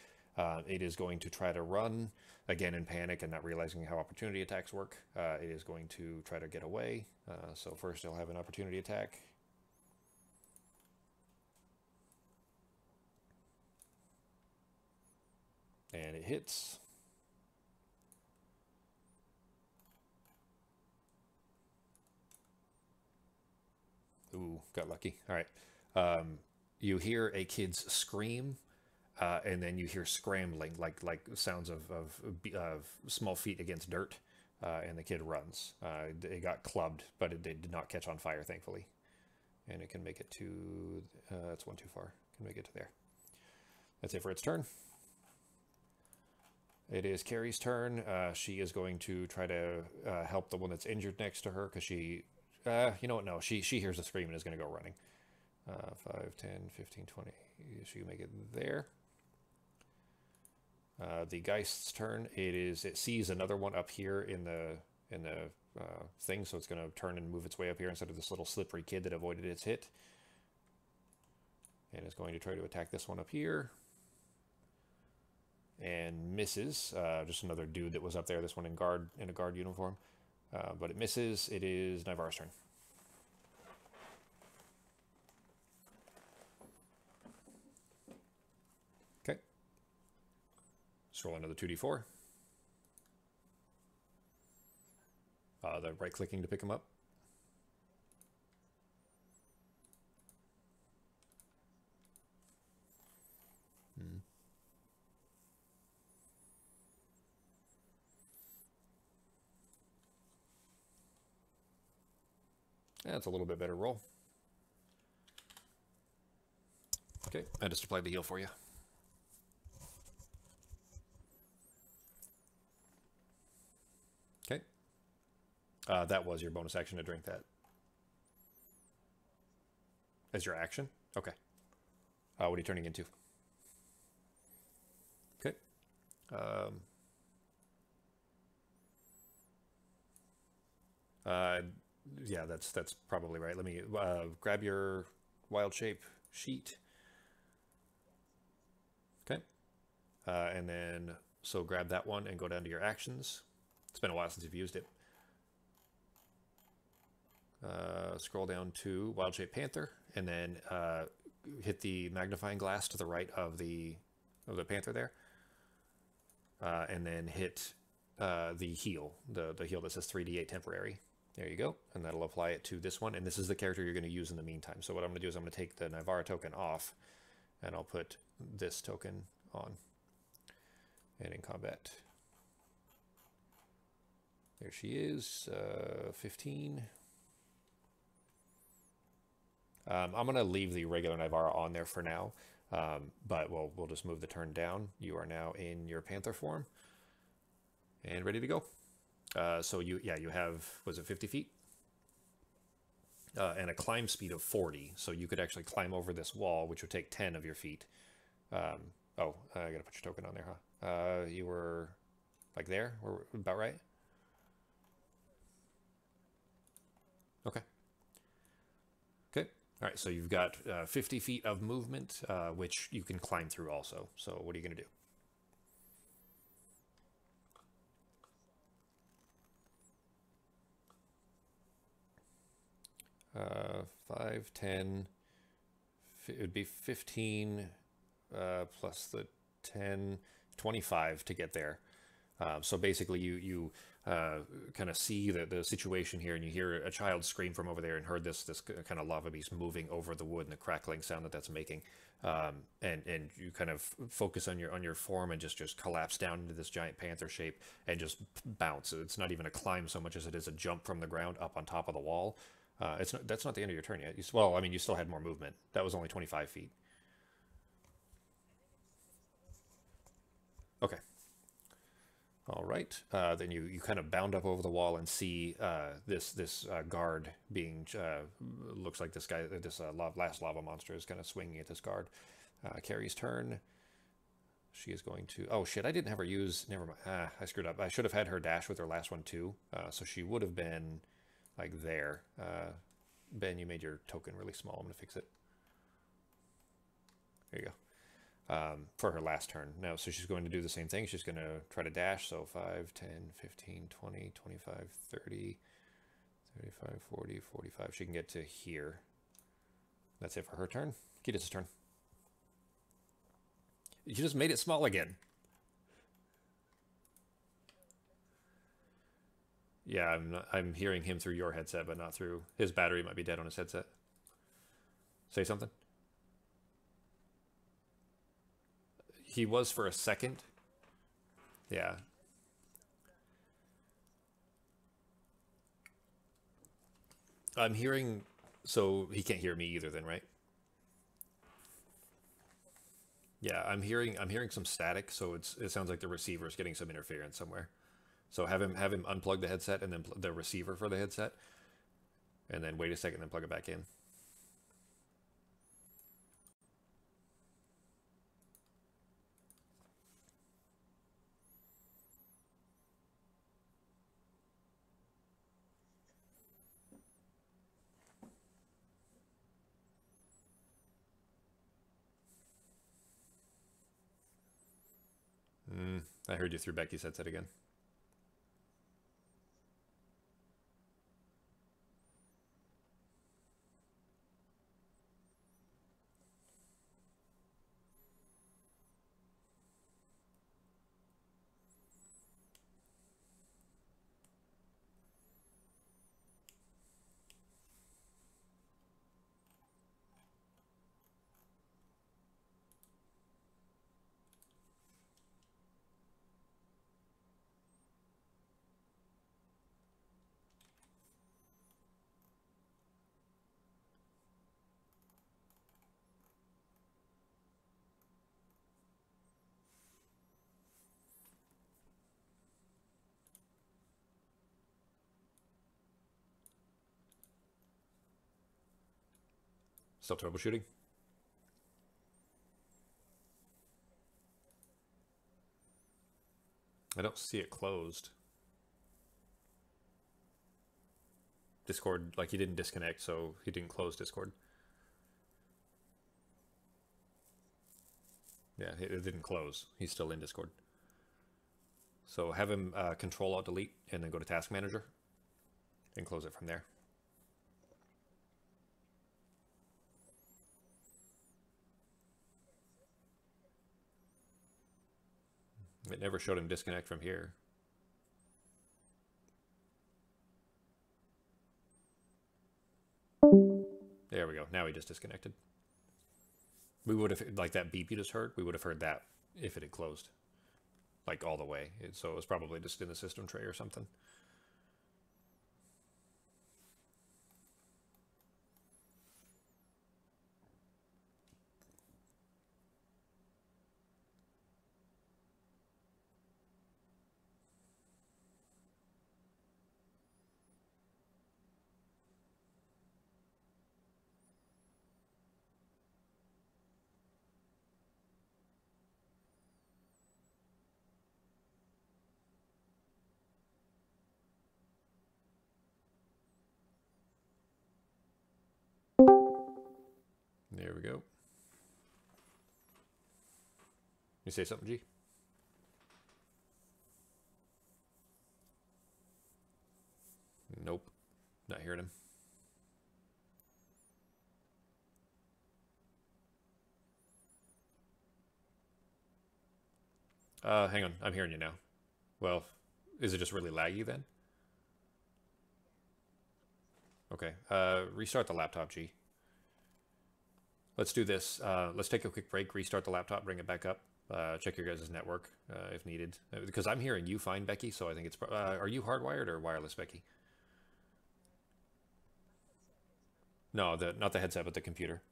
[SPEAKER 1] It is going to try to run, again in panic and not realizing how opportunity attacks work. It is going to try to get away. So first it'll have an opportunity attack. And it hits. Ooh, got lucky. All right. You hear a kid's scream, and then you hear scrambling, like sounds of small feet against dirt, and the kid runs. It got clubbed, but it did not catch on fire, thankfully. And it can make it to... that's one too far. Can make it to there. That's it for its turn. It is Carrie's turn. She is going to try to help the one that's injured next to her, because she... you know what? No, she hears a scream and is going to go running. 5, 10, 15, 20. She can make it there. The Geist's turn. It sees another one up here in the thing, so it's going to turn and move its way up here instead of this little slippery kid that avoided its hit. And it's going to try to attack this one up here. And misses. Just another dude that was up there. This one in a guard uniform. But it misses. It is Nivar's turn. Okay. Just roll another 2d4. The right clicking to pick him up. That's a little bit better roll. Okay, I just applied the heal for you. Okay. That was your bonus action to drink that. As your action? Okay. What are you turning into? Okay. Yeah, that's probably right. Let me grab your wild shape sheet. Okay. And then, so grab that one and go down to your actions. It's been a while since you've used it. Scroll down to Wild Shape Panther, and then hit the magnifying glass to the right of the panther there, and then hit the heal, the heal that says 3d8 temporary. There you go, and that'll apply it to this one, and this is the character you're going to use in the meantime. So what I'm going to do is I'm going to take the Nivara token off, and I'll put this token on, and in combat. There she is, 15. I'm going to leave the regular Nivara on there for now, but we'll just move the turn down. You are now in your Panther form and ready to go. So you have, was it 50 feet? and a climb speed of 40. So you could actually climb over this wall, which would take 10 of your feet. Oh, I gotta put your token on there, huh? You were like there? We're about right? Okay. Okay. All right, so you've got 50 feet of movement, which you can climb through also. So what are you going to do? 5, 10, it would be 15 plus the 10, 25 to get there. So basically, you kind of see the situation here, and you hear a child scream from over there, and heard this kind of lava beast moving over the wood and the crackling sound that's making, and you kind of focus on your form and just collapse down into this giant panther shape and just bounce. It's not even a climb so much as it is a jump from the ground up on top of the wall. That's not the end of your turn yet. Well, I mean, you still had more movement. That was only 25 feet. Okay. All right. Then you kind of bound up over the wall and see this guard being looks like this guy, this last lava monster is kind of swinging at this guard. Carrie's turn. She is going to. Oh shit! I didn't have her use. Never mind. I screwed up. I should have had her dash with her last one too. So she would have been like there. Ben, you made your token really small. I'm gonna fix it. There you go. For her last turn. Now, so she's going to do the same thing. She's going to try to dash. So 5, 10, 15, 20, 25, 30, 35, 40, 45. She can get to here. That's it for her turn. Kida's turn. You just made it small again. Yeah, I'm hearing him through your headset, but not through his battery. Might be dead on his headset. Say something. He was for a second. Yeah. I'm hearing, so he can't hear me either then, right? Yeah, I'm hearing some static, so it sounds like the receiver is getting some interference somewhere. So have him unplug the headset and then the receiver for the headset, and then wait a second, then plug it back in. I heard you through Becky's headset again. Still troubleshooting? I don't see it closed. Discord, like he didn't disconnect, so he didn't close Discord. Yeah, it didn't close. He's still in Discord. So have him Control Alt Delete and then go to Task Manager and close it from there. It never showed him disconnect from here. There we go. Now he just disconnected. We would have, like that beep you just heard, we would have heard that if it had closed. Like all the way. So it was probably just in the system tray or something. There we go. You say something, G? Nope. Not hearing him. Hang on. I'm hearing you now. Well, is it just really laggy then? Okay. Restart the laptop, G. Let's do this. Let's take a quick break, restart the laptop, bring it back up. Check your guys' network if needed. Because I'm hearing you fine, Becky, so I think it's... are you hardwired or wireless, Becky? No, not the headset, but the computer.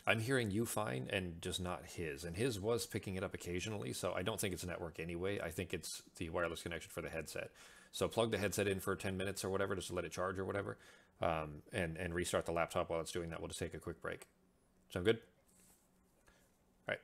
[SPEAKER 1] I'm hearing you fine and just not his. And his was picking it up occasionally, so I don't think it's a network anyway. I think it's the wireless connection for the headset. So plug the headset in for 10 minutes or whatever, just to let it charge or whatever, and restart the laptop while it's doing that. We'll just take a quick break. Sound good? All right.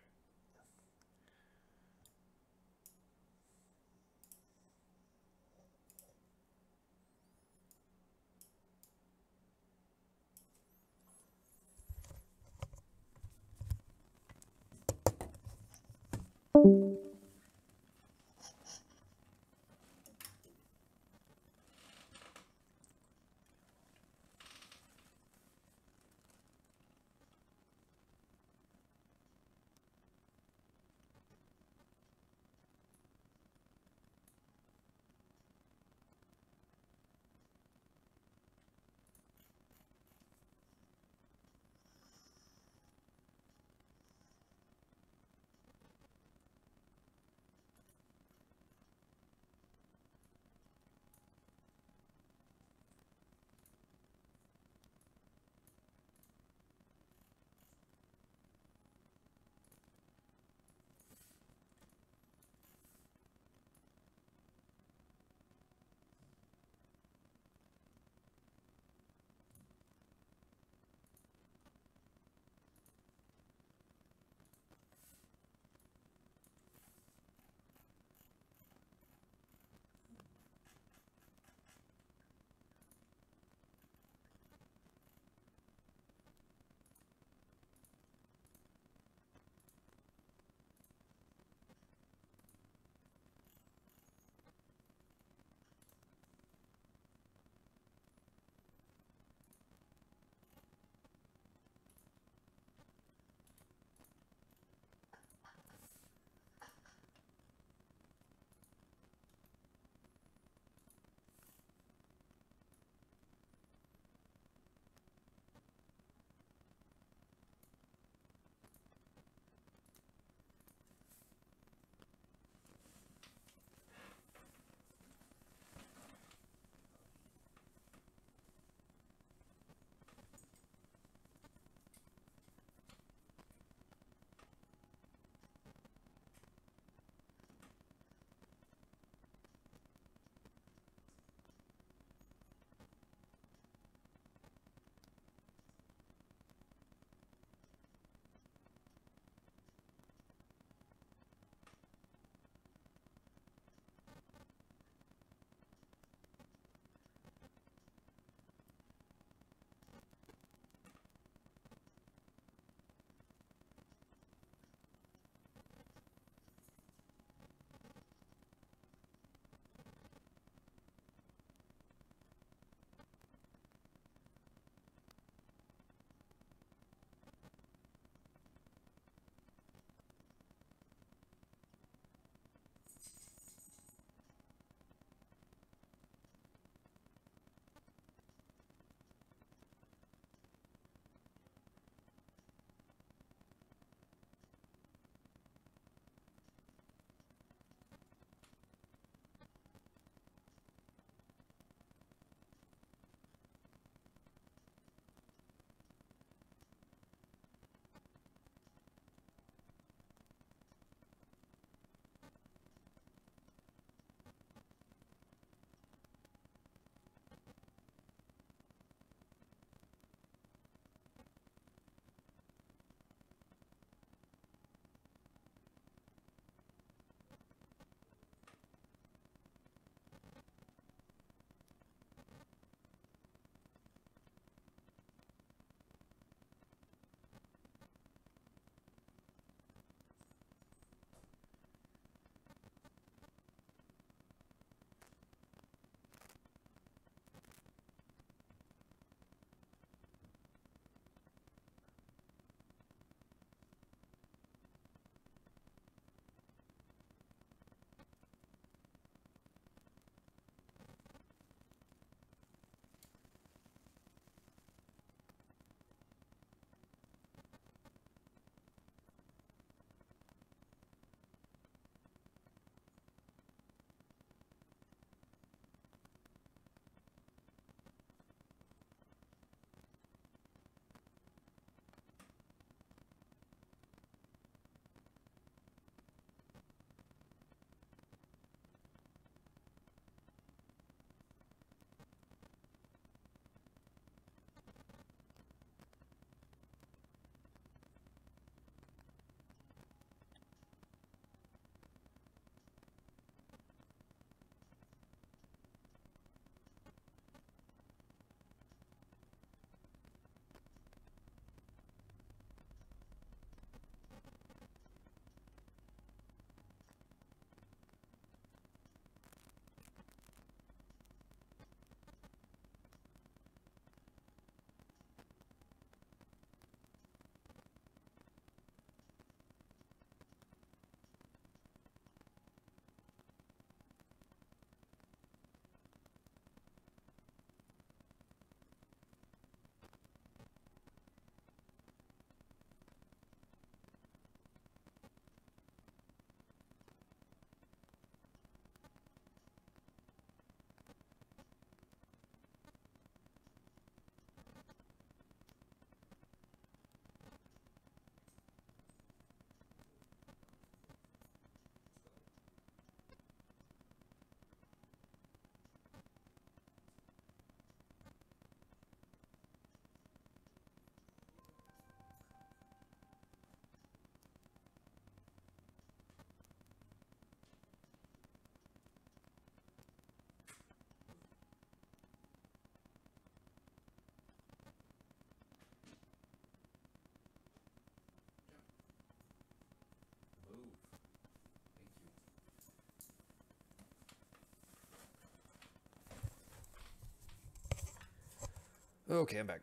[SPEAKER 1] Okay, I'm back.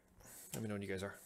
[SPEAKER 1] Let me know when you guys are.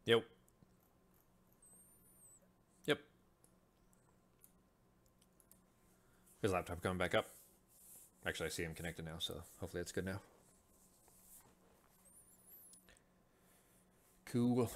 [SPEAKER 1] Yep. Yep. His laptop coming back up. Actually, I see him connected now, so hopefully it's good now. Cool.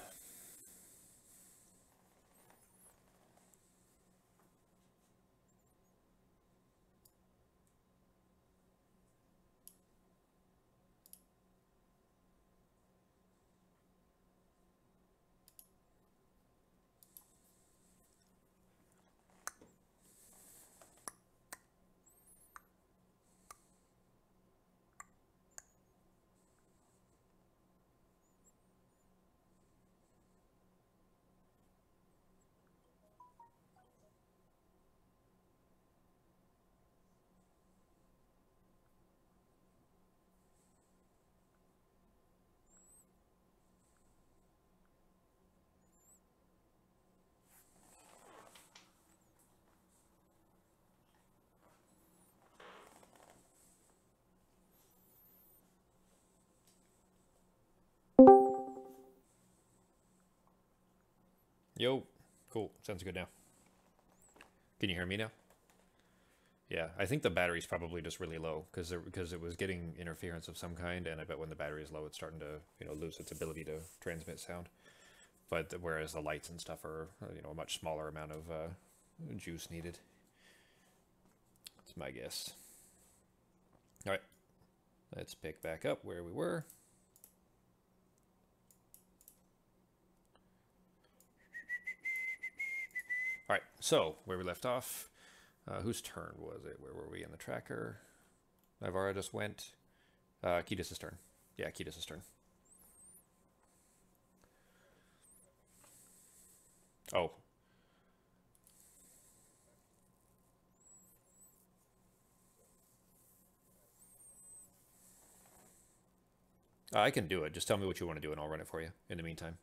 [SPEAKER 1] Yo. Cool. Sounds good now. Can you hear me now? Yeah, I think the battery's probably just really low because it was getting interference of some kind, and I bet when the battery is low, it's starting to lose its ability to transmit sound. But whereas the lights and stuff are a much smaller amount of juice needed. That's my guess. All right, let's pick back up where we were. All right, so where we left off. Whose turn was it? Where were we in the tracker? Navara just went. Kiedis' turn. Yeah, Kiedis' turn. Oh. I can do it. Just tell me what you want to do and I'll run it for you in the meantime.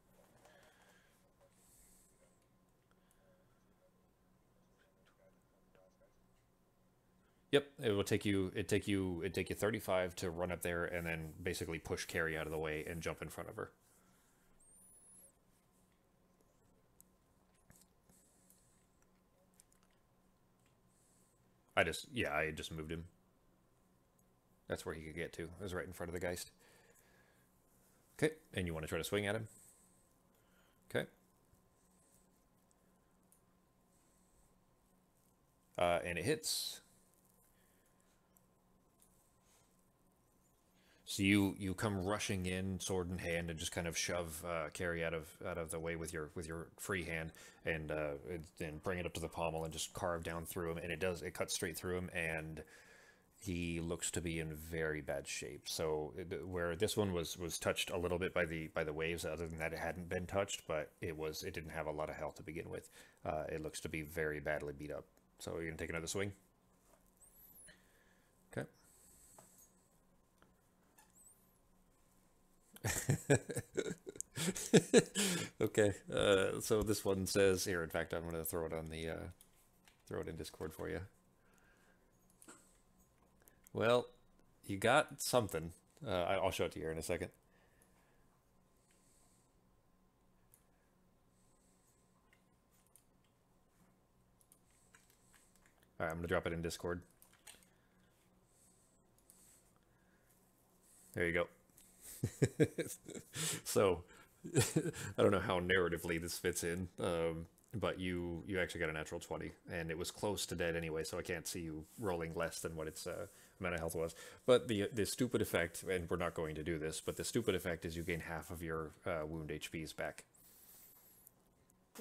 [SPEAKER 1] Yep, it will take you. It'd take you 35 to run up there and then basically push Carrie out of the way and jump in front of her. I just moved him. That's where he could get to. It was right in front of the Geist. Okay, and you want to try to swing at him? Okay. and it hits. So you come rushing in, sword in hand, and just kind of shove Carrie out of the way with your free hand, and then bring it up to the pommel and just carve down through him. And it cuts straight through him, and he looks to be in very bad shape. So where this one was touched a little bit by the waves, other than that it hadn't been touched, but it didn't have a lot of health to begin with. It looks to be very badly beat up. So you're gonna take another swing. Okay. Okay. So this one says here. In fact, I'm gonna throw it on the throw it in Discord for you. Well, you got something. I'll show it to you here in a second. All right, I'm gonna drop it in Discord. There you go. So, I don't know how narratively this fits in, but you actually got a natural 20, and it was close to dead anyway, so I can't see you rolling less than what its amount of health was. But the stupid effect, and we're not going to do this, but the stupid effect is you gain half of your wound HPs back.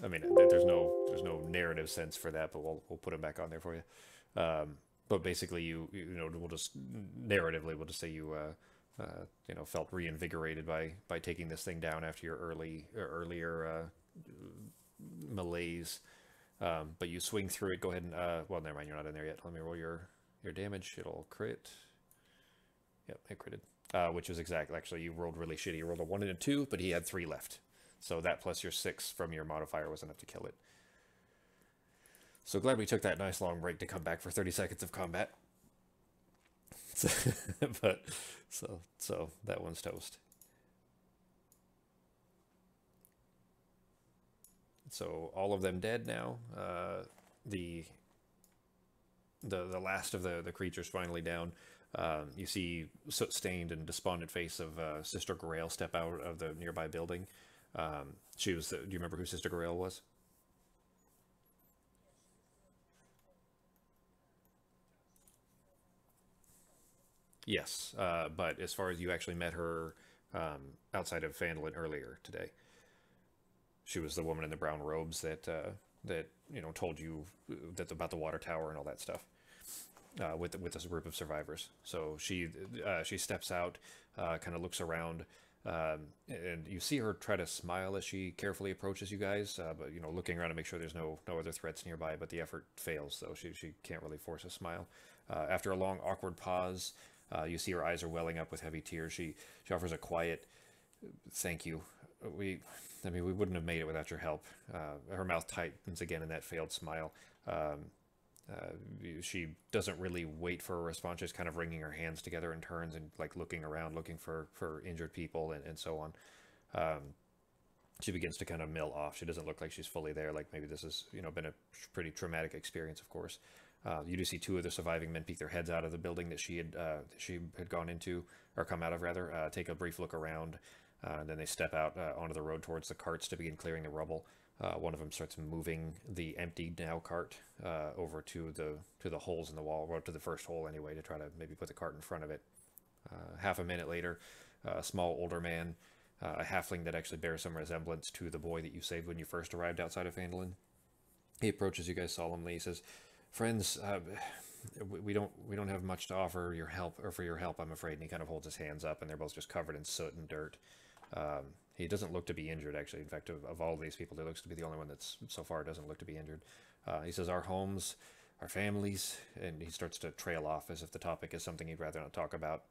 [SPEAKER 1] I mean, there's no narrative sense for that, but we'll put them back on there for you. But basically, you know, we'll just narratively we'll just say you you know, felt reinvigorated by taking this thing down after your earlier malaise. But you swing through it. Go ahead and well, never mind. You're not in there yet. Let me roll your damage. It'll crit. Yep, it critted. Which is exactly, actually, you rolled really shitty. You rolled a 1 and a 2, but he had 3 left. So that plus your 6 from your modifier was enough to kill it. So glad we took that nice long break to come back for 30 seconds of combat. But so that one's toast. So all of them dead now. The last of the creatures finally down. You see soot-stained and despondent face of Sister Grail step out of the nearby building. She was. Do you remember who Sister Grail was? Yes, but as far as you actually met her outside of Phandalin earlier today, she was the woman in the brown robes that you know told you that about the water tower and all that stuff with this group of survivors. So she steps out, kind of looks around, and you see her try to smile as she carefully approaches you guys, but you know looking around to make sure there's no other threats nearby. But the effort fails, though she can't really force a smile. After a long awkward pause. You see her eyes are welling up with heavy tears. She offers a quiet thank you. We wouldn't have made it without your help. Her mouth tightens again in that failed smile. She doesn't really wait for a response, just kind of wringing her hands together in turns and like looking around, looking for injured people and so on. She begins to kind of mill off. She doesn't look like she's fully there. Like maybe this has been a pretty traumatic experience, of course. You do see 2 of the surviving men peek their heads out of the building that she had gone into, or come out of rather, take a brief look around, then they step out onto the road towards the carts to begin clearing the rubble. One of them starts moving the empty now cart over to the holes in the wall, or to the first hole anyway, to try to maybe put the cart in front of it. Half a minute later, a small older man, a halfling that actually bears some resemblance to the boy that you saved when you first arrived outside of Phandalin. He approaches you guys solemnly. He says, "Friends, we don't have much to offer your help, or for your help, I'm afraid." And he kind of holds his hands up, and they're both just covered in soot and dirt. He doesn't look to be injured, actually. In fact, of all these people, he looks to be the only one that's so far doesn't look to be injured. He says, "Our homes, our families," and he starts to trail off as if the topic is something he'd rather not talk about.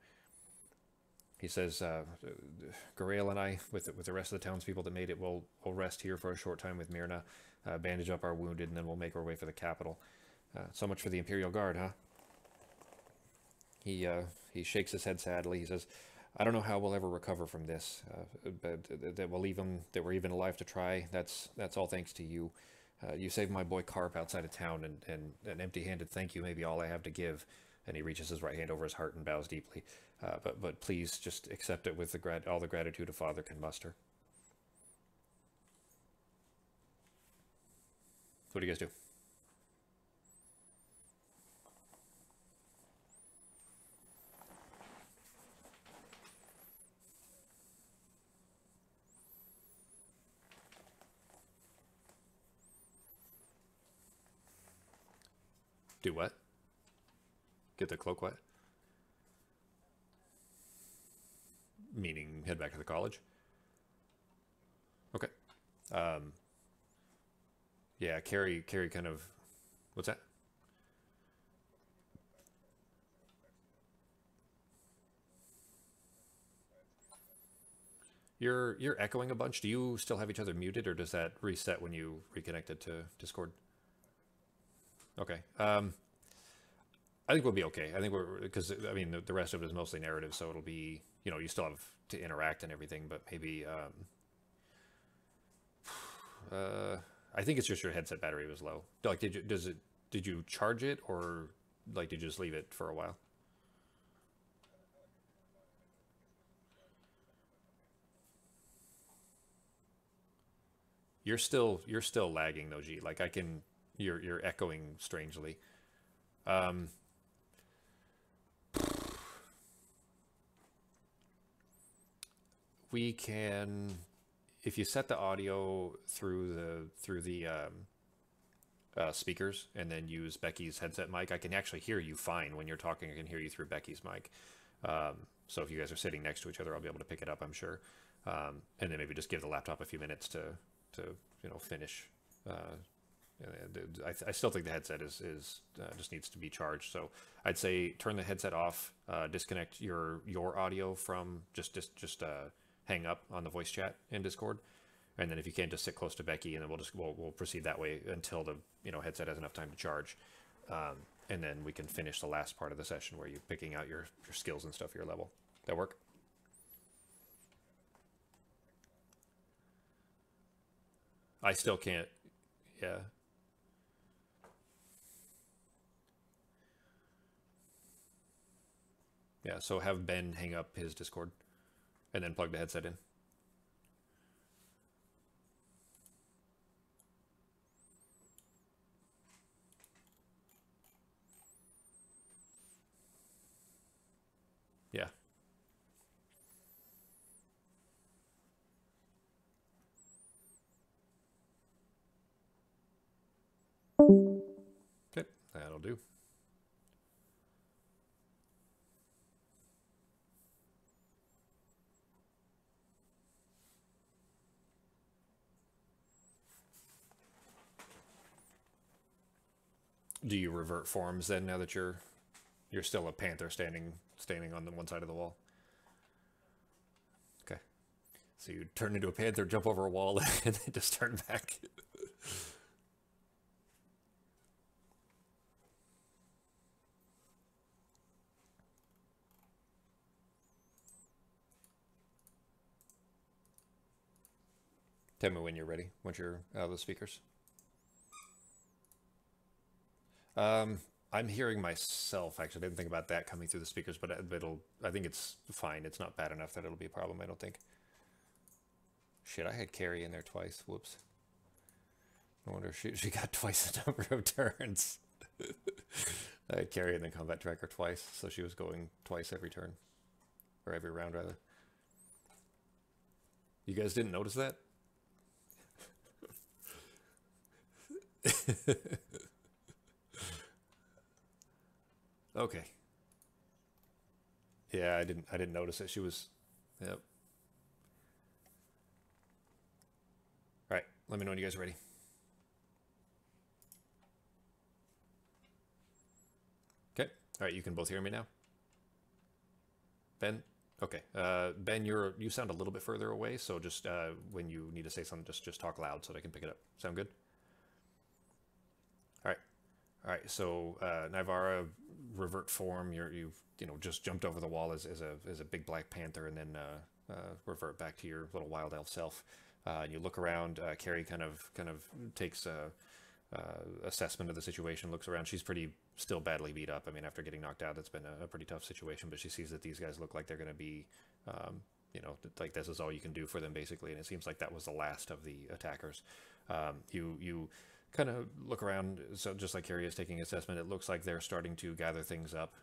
[SPEAKER 1] He says, "Garael and I, with the rest of the townspeople that made it, we'll rest here for a short time with Myrna, bandage up our wounded, and then we'll make our way for the capital. So much for the Imperial Guard, huh?" He shakes his head sadly. He says, "I don't know how we'll ever recover from this, but that we're even alive to try. That's all thanks to you. You saved my boy Carp outside of town, and an empty-handed thank you may be all I have to give." And he reaches his right hand over his heart and bows deeply. But please just accept it with all the gratitude a father can muster. What do you guys do? Do what? Get the cloak what? Meaning head back to the college? Okay. Um, yeah, Carrie kind of, what's that? You're echoing a bunch. Do you still have each other muted, or does that reset when you reconnected to Discord? Okay. I think we'll be okay. I think we're because I mean the rest of it is mostly narrative, so it'll be you still have to interact and everything, but maybe I think it's just your headset battery was low. Like, did you charge it, or like did you just leave it for a while? You're still lagging though, G. Like I can you're echoing strangely. Um, we can if you set the audio through the speakers and then use Becky's headset mic, I can actually hear you fine when you're talking. I can hear you through Becky's mic. So if you guys are sitting next to each other, I'll be able to pick it up, I'm sure. And then maybe just give the laptop a few minutes to finish. I still think the headset is just needs to be charged. So I'd say turn the headset off, disconnect your audio from just hang up on the voice chat in Discord, and then if you can, just sit close to Becky, and then we'll proceed that way until the headset has enough time to charge, and then we can finish the last part of the session where you're picking out your skills and stuff, your level. That work? I still can't. Yeah. Yeah. So have Ben hang up his Discord and then plug the headset in. Yeah. Okay. That'll do. Do you revert forms then now that you're still a panther standing on the one side of the wall? Okay. So you turn into a panther, jump over a wall, and then just turn back. Tell me when you're ready, once you're out of the speakers. I'm hearing myself, actually. I didn't think about that coming through the speakers, but I think it's fine. It's not bad enough that it'll be a problem, I don't think. Shit, I had Carrie in there twice. Whoops. I wonder if she got twice the number of turns. I had Carrie in the combat tracker twice, so she was going twice every turn. Or every round, rather. You guys didn't notice that? Okay. Yeah, I didn't notice it. She was. Yep. All right. Let me know when you guys are ready. Okay. All right. You can both hear me now. Ben. Okay. Ben, you sound a little bit further away, so just when you need to say something, just talk loud so that I can pick it up. Sound good? All right. All right. So Nivara, revert form. You've just jumped over the wall as a big black panther, and then revert back to your little wild elf self. And you look around. Carrie kind of takes a assessment of the situation. Looks around. She's pretty still badly beat up. I mean, after getting knocked out, it's been a pretty tough situation. But she sees that these guys look like they're going to be, like this is all you can do for them basically. And it seems like that was the last of the attackers. You kind of look around. So just like Carrie is taking assessment, it looks like they're starting to gather things up.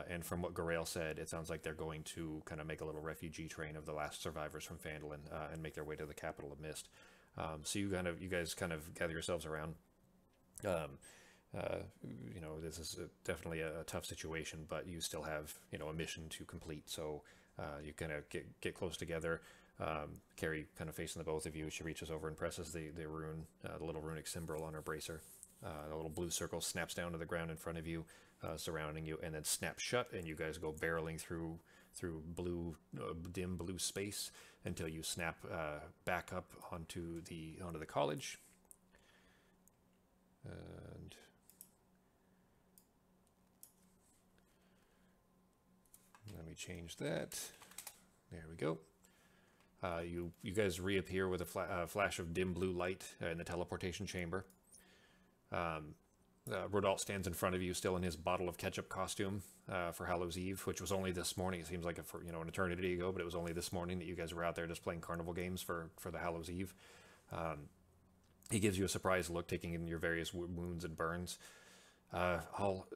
[SPEAKER 1] And from what Garael said, it sounds like they're going to kind of make a little refugee train of the last survivors from Phandalin and make their way to the capital of Mist. So you guys kind of gather yourselves around. Um, You know, this is definitely a tough situation, but you still have, you know, a mission to complete. So you kind of get close together. Carrie kind of facing the both of you. She reaches over and presses the rune, the little runic symbol on her bracer. The little blue circle snaps down to the ground in front of you, surrounding you, and then snaps shut, and you guys go barreling through blue, dim blue space until you snap back up onto the college. And let me change that. There we go. You guys reappear with a flash of dim blue light in the teleportation chamber. Rodolphe stands in front of you, still in his bottle of ketchup costume for Hallows Eve, which was only this morning. It seems like an eternity ago, but it was only this morning that you guys were out there just playing carnival games for the Hallows Eve. He gives you a surprised look, taking in your various wounds and burns. I'll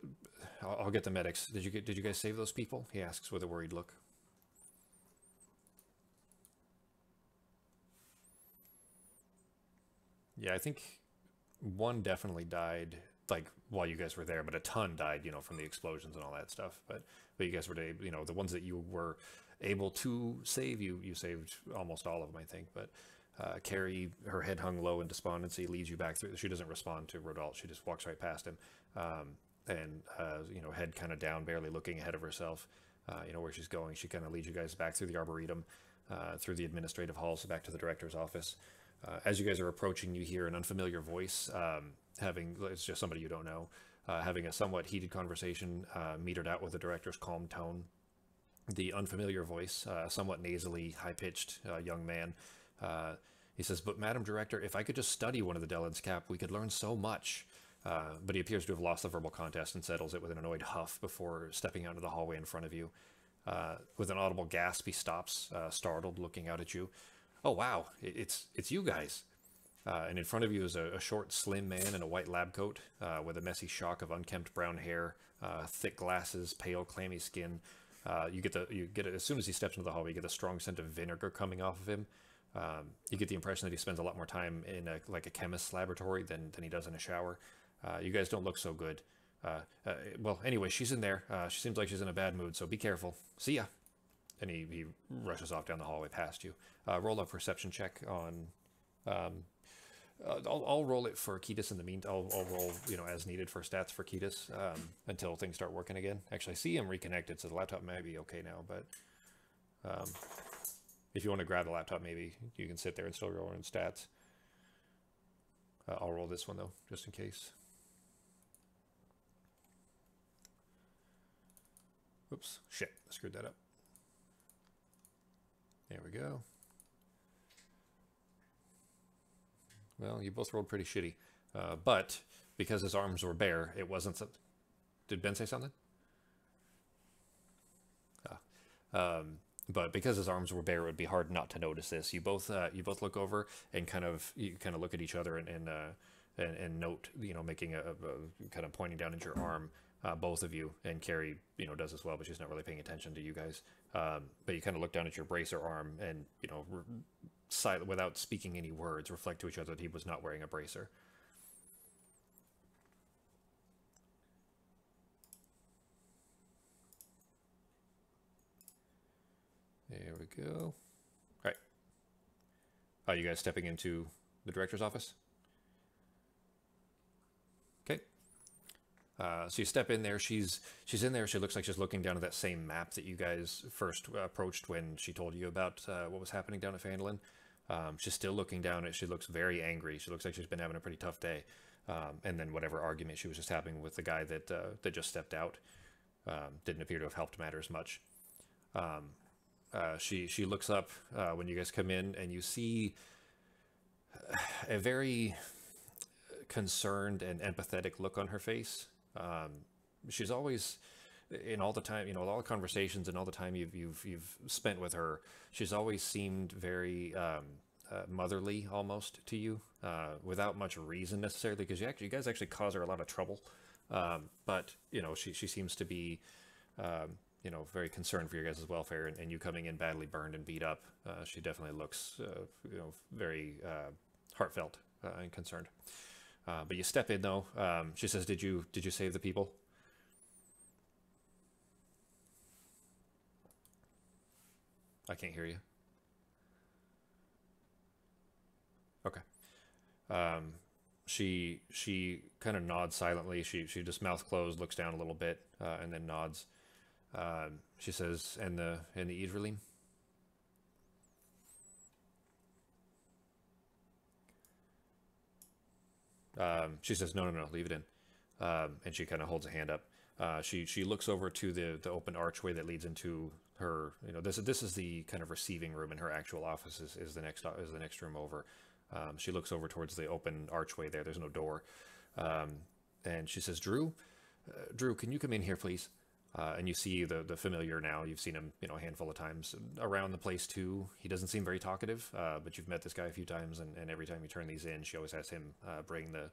[SPEAKER 1] get the medics. Did you guys save those people? He asks with a worried look. Yeah, I think one definitely died, like, while you guys were there, but a ton died, you know, from the explosions and all that stuff. But you guys were, you know, the ones that you were able to save, you saved almost all of them, I think. But Carrie, her head hung low in despondency, leads you back through. She doesn't respond to Rodolphe. She just walks right past him, and you know, head kind of down, barely looking ahead of herself. You know where she's going. She kind of leads you guys back through the arboretum, through the administrative halls, back to the director's office. As you guys are approaching, you hear an unfamiliar voice, it's just somebody you don't know, having a somewhat heated conversation, metered out with the director's calm tone. The unfamiliar voice, somewhat nasally, high-pitched young man, he says, "But Madam Director, if I could just study one of the Dellin's Cap, we could learn so much." But he appears to have lost the verbal contest and settles it with an annoyed huff before stepping out into the hallway in front of you. With an audible gasp, he stops, startled, looking out at you. "Oh, wow, it's you guys." And in front of you is a short, slim man in a white lab coat with a messy shock of unkempt brown hair, thick glasses, pale, clammy skin. You get as soon as he steps into the hallway, you get a strong scent of vinegar coming off of him. You get the impression that he spends a lot more time in a chemist's laboratory than he does in a shower. You guys don't look so good. Well, anyway, she's in there. She seems like she's in a bad mood, so be careful. See ya. And he rushes off down the hallway past you. Roll a perception check on... I'll roll it for Ketis in the meantime. I'll roll, you know, as needed for stats for Ketis until things start working again. Actually, I see him reconnected, so the laptop may be okay now, but if you want to grab the laptop, maybe you can sit there and still roll in stats. I'll roll this one, though, just in case. Oops, shit, I screwed that up. There we go. Well, you both rolled pretty shitty. But because his arms were bare, it wasn't... Did Ben say something? But because his arms were bare, it would be hard not to notice this. You both look over and kind of look at each other and note, you know, making a kind of pointing down at your arm, both of you, and Carrie, you know, does as well, but she's not really paying attention to you guys. But you kind of look down at your bracer arm and, you know, without speaking any words, reflect to each other that he was not wearing a bracer. There we go. All right. Are you guys stepping into the director's office? Okay. So you step in there. She's in there. She looks like she's looking down at that same map that you guys first approached when she told you about what was happening down at Phandalin. She's still looking down at it. She looks very angry. She looks like she's been having a pretty tough day. And then whatever argument she was just having with the guy that just stepped out didn't appear to have helped matters much. She looks up when you guys come in, and you see a very concerned and empathetic look on her face. She's always, in all the time, you know, all the conversations and all the time you've spent with her, she's always seemed very motherly almost to you, without much reason necessarily, because you guys actually cause her a lot of trouble. But you know, she seems to be you know, very concerned for your guys' welfare, and you coming in badly burned and beat up. She definitely looks you know, very heartfelt and concerned. But you step in though. She says, "Did you save the people?" I can't hear you. Okay. Um, she kind of nods silently. She just mouth closed, looks down a little bit, and then nods. She says, "And the Idrilim?" She says, "No, no, no, leave it in." And she kind of holds a hand up. She looks over to the open archway that leads into her. This is the kind of receiving room, and her actual office is the next room over. She looks over towards the open archway there. There's no door, and she says, Drew, can you come in here, please?" And you see the familiar now. You've seen him, a handful of times around the place too. He doesn't seem very talkative, but you've met this guy a few times, and every time you turn these in, she always has him bring the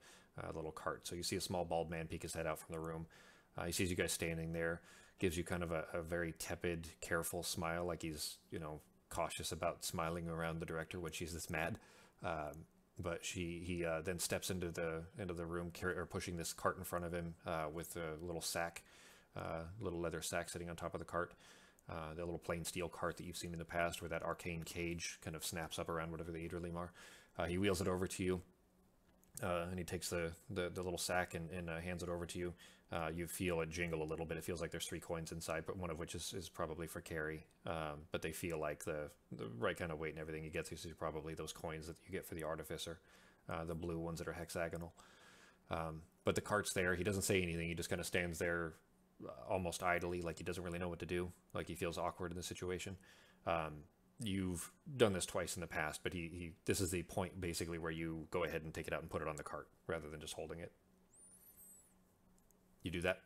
[SPEAKER 1] little cart. So you see a small bald man peek his head out from the room. He sees you guys standing there, gives you kind of a very tepid, careful smile, like he's, cautious about smiling around the director when she's this mad. But he then steps into the room, pushing this cart in front of him with a little sack. Little leather sack sitting on top of the cart. The little plain steel cart that you've seen in the past where that arcane cage kind of snaps up around whatever the Idrilim are. He wheels it over to you, and he takes the little sack and hands it over to you. You feel it jingle a little bit. It feels like there's 3 coins inside, but one of which is probably for Carrie. But they feel like the right kind of weight and everything. You get these are probably those coins that you get for the Artificer, the blue ones that are hexagonal. But the cart's there. He doesn't say anything. He just kind of stands there almost idly, like he doesn't really know what to do, like he feels awkward in the situation. You've done this twice in the past, but this is the point basically where you go ahead and take it out and put it on the cart rather than just holding it. You do that.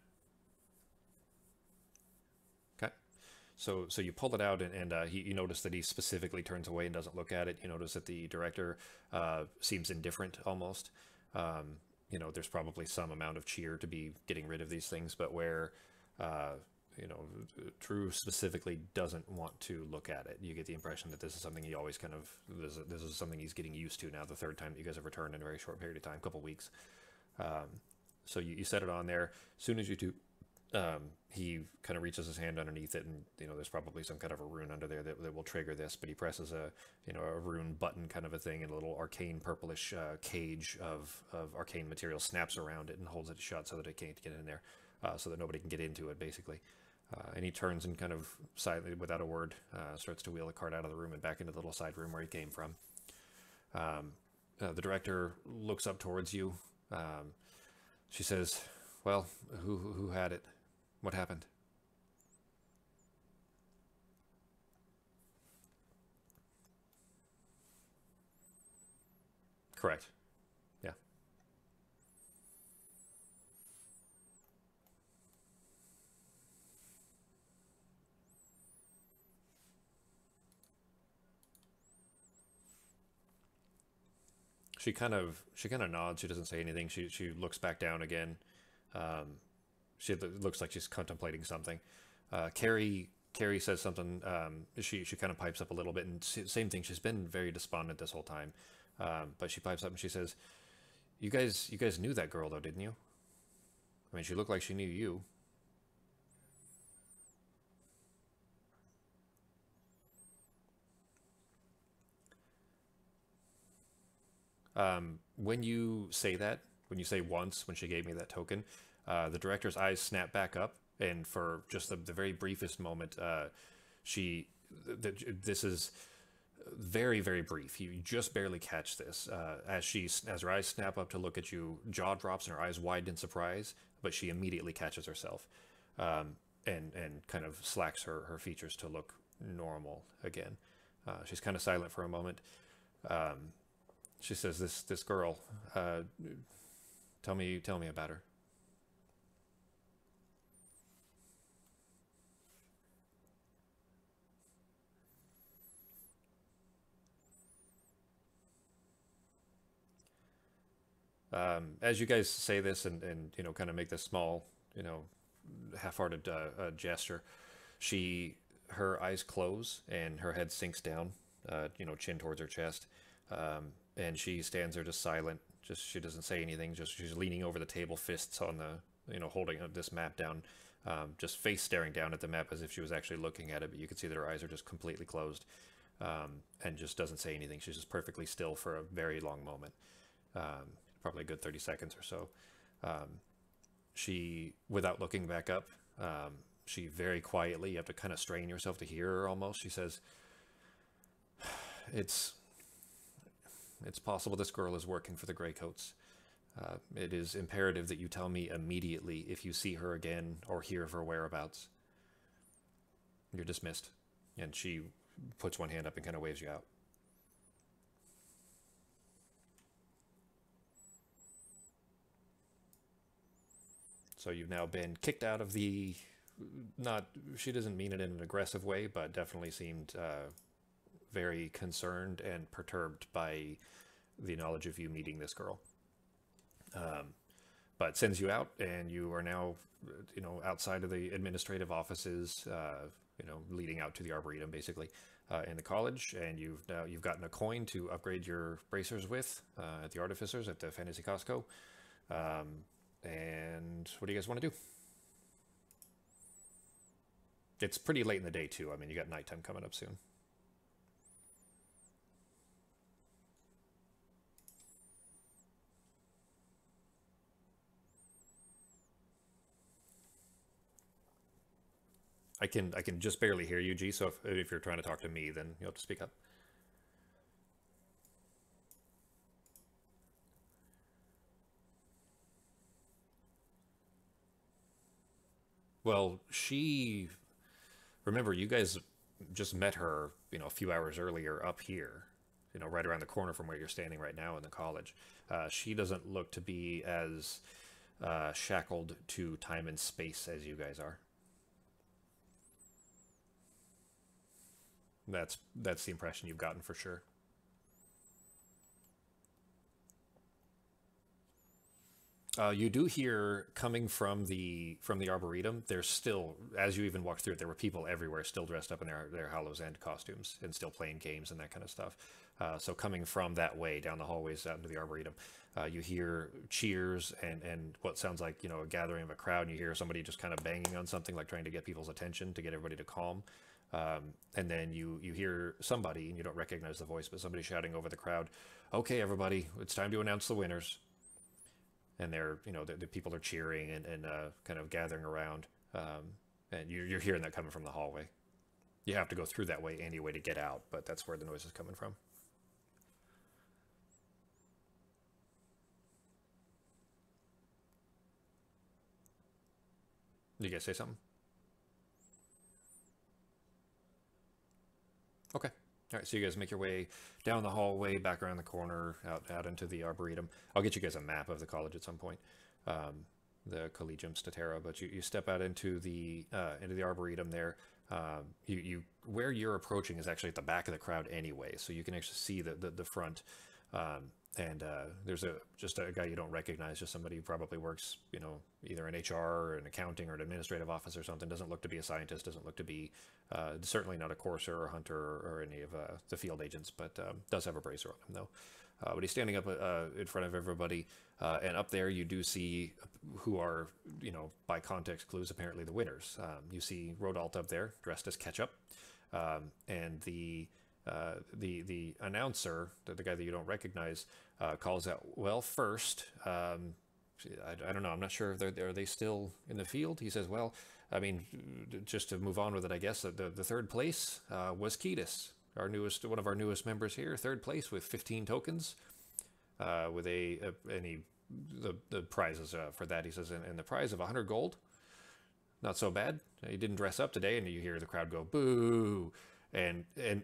[SPEAKER 1] Okay. So you pull it out, and you notice that he specifically turns away and doesn't look at it. You notice that the director seems indifferent almost. There's probably some amount of cheer to be getting rid of these things, but where, Drew specifically doesn't want to look at it. You get the impression that this is something he always this is something he's getting used to now, the third time that you guys have returned in a very short period of time, couple weeks. So you set it on there. As soon as you do, he kind of reaches his hand underneath it, and there's probably some kind of a rune under there that will trigger this. But he presses a rune button kind of a thing, and a little arcane purplish cage of arcane material snaps around it and holds it shut so that it can't get in there, so that nobody can get into it basically. And he turns and kind of silently, without a word, starts to wheel the cart out of the room and back into the little side room where he came from. The director looks up towards you. She says, "Well, who had it? What happened?" Correct. Yeah. She kind of nods. She doesn't say anything. She looks back down again. Um, she looks like she's contemplating something. Carrie says something. She kind of pipes up a little bit, and same thing. She's been very despondent this whole time, but she pipes up and she says, "You guys knew that girl though, didn't you? I mean, she looked like she knew you." When you say that, when you say once, when she gave me that token, the director's eyes snap back up, and for just the very briefest moment, she, this is very, very brief. You just barely catch this. As her eyes snap up to look at you, jaw drops and her eyes widen in surprise, but she immediately catches herself, and kind of slacks her features to look normal again. She's kind of silent for a moment. Um, she says, "This girl, tell me about her." As you guys say this and kind of make this small, you know, half-hearted gesture, her eyes close and her head sinks down, chin towards her chest, and she stands there just silent. Just she doesn't say anything. Just she's leaning over the table, fists on the, holding this map down, just face staring down at the map as if she was actually looking at it. But you can see that her eyes are just completely closed, and just doesn't say anything. She's just perfectly still for a very long moment, probably a good 30 seconds or so. She, without looking back up, she very quietly, you have to kind of strain yourself to hear her almost. She says, It's possible this girl is working for the Greycoats. It is imperative that you tell me immediately if you see her again or hear of her whereabouts. You're dismissed." And she puts one hand up and kind of waves you out. So you've now been kicked out of the, she doesn't mean it in an aggressive way, but definitely seemed very concerned and perturbed by the knowledge of you meeting this girl. But sends you out, and you are now, outside of the administrative offices, leading out to the Arboretum, basically, in the college, and you've gotten a coin to upgrade your bracers with at the Artificers at the Fantasy Costco. And what do you guys want to do? It's pretty late in the day, too. I mean, you got nighttime coming up soon. I can just barely hear you, G, so if you're trying to talk to me, then you'll have to speak up. Well, remember, you guys just met her, a few hours earlier up here, right around the corner from where you're standing right now in the college. She doesn't look to be as shackled to time and space as you guys are. That's the impression you've gotten for sure. You do hear coming from the Arboretum. There's still, as you even walked through it, there were people everywhere still dressed up in their Hallows End costumes and still playing games and that kind of stuff. So coming from that way down the hallways out into the Arboretum, you hear cheers and what sounds like a gathering of a crowd. And you hear somebody just kind of banging on something, like trying to get people's attention to get everybody to calm. And then you hear somebody, and you don't recognize the voice, but somebody shouting over the crowd, "Okay, everybody, it's time to announce the winners." And they're, the people are cheering and kind of gathering around. And you're hearing that coming from the hallway. You have to go through that way anyway to get out, but that's where the noise is coming from. You guys say something? Okay. All right, so you guys make your way down the hallway, back around the corner, out into the Arboretum. I'll get you guys a map of the college at some point, the Collegium Statera. But you step out into the Arboretum there. Where you're approaching is actually at the back of the crowd anyway, so you can actually see the front. And there's just a guy you don't recognize, just somebody who probably works, either in HR or an accounting or an administrative office or something. Doesn't look to be a scientist, doesn't look to be, certainly not a courser or hunter or any of the field agents, but does have a bracer on him, though. But he's standing up in front of everybody, and up there you do see who are, by context clues, apparently the winners. You see Rodalt up there, dressed as Ketchup, and the announcer, the guy that you don't recognize, calls out, "Well, first, I don't know, I'm not sure if are they still in the field?" He says, "Well, I mean, just to move on with it, I guess the third place was Ketis, one of our newest members here, third place with 15 tokens, with the prizes for that." He says, and the prize of 100 gold, not so bad. He didn't dress up today," and you hear the crowd go, "Boo!" And and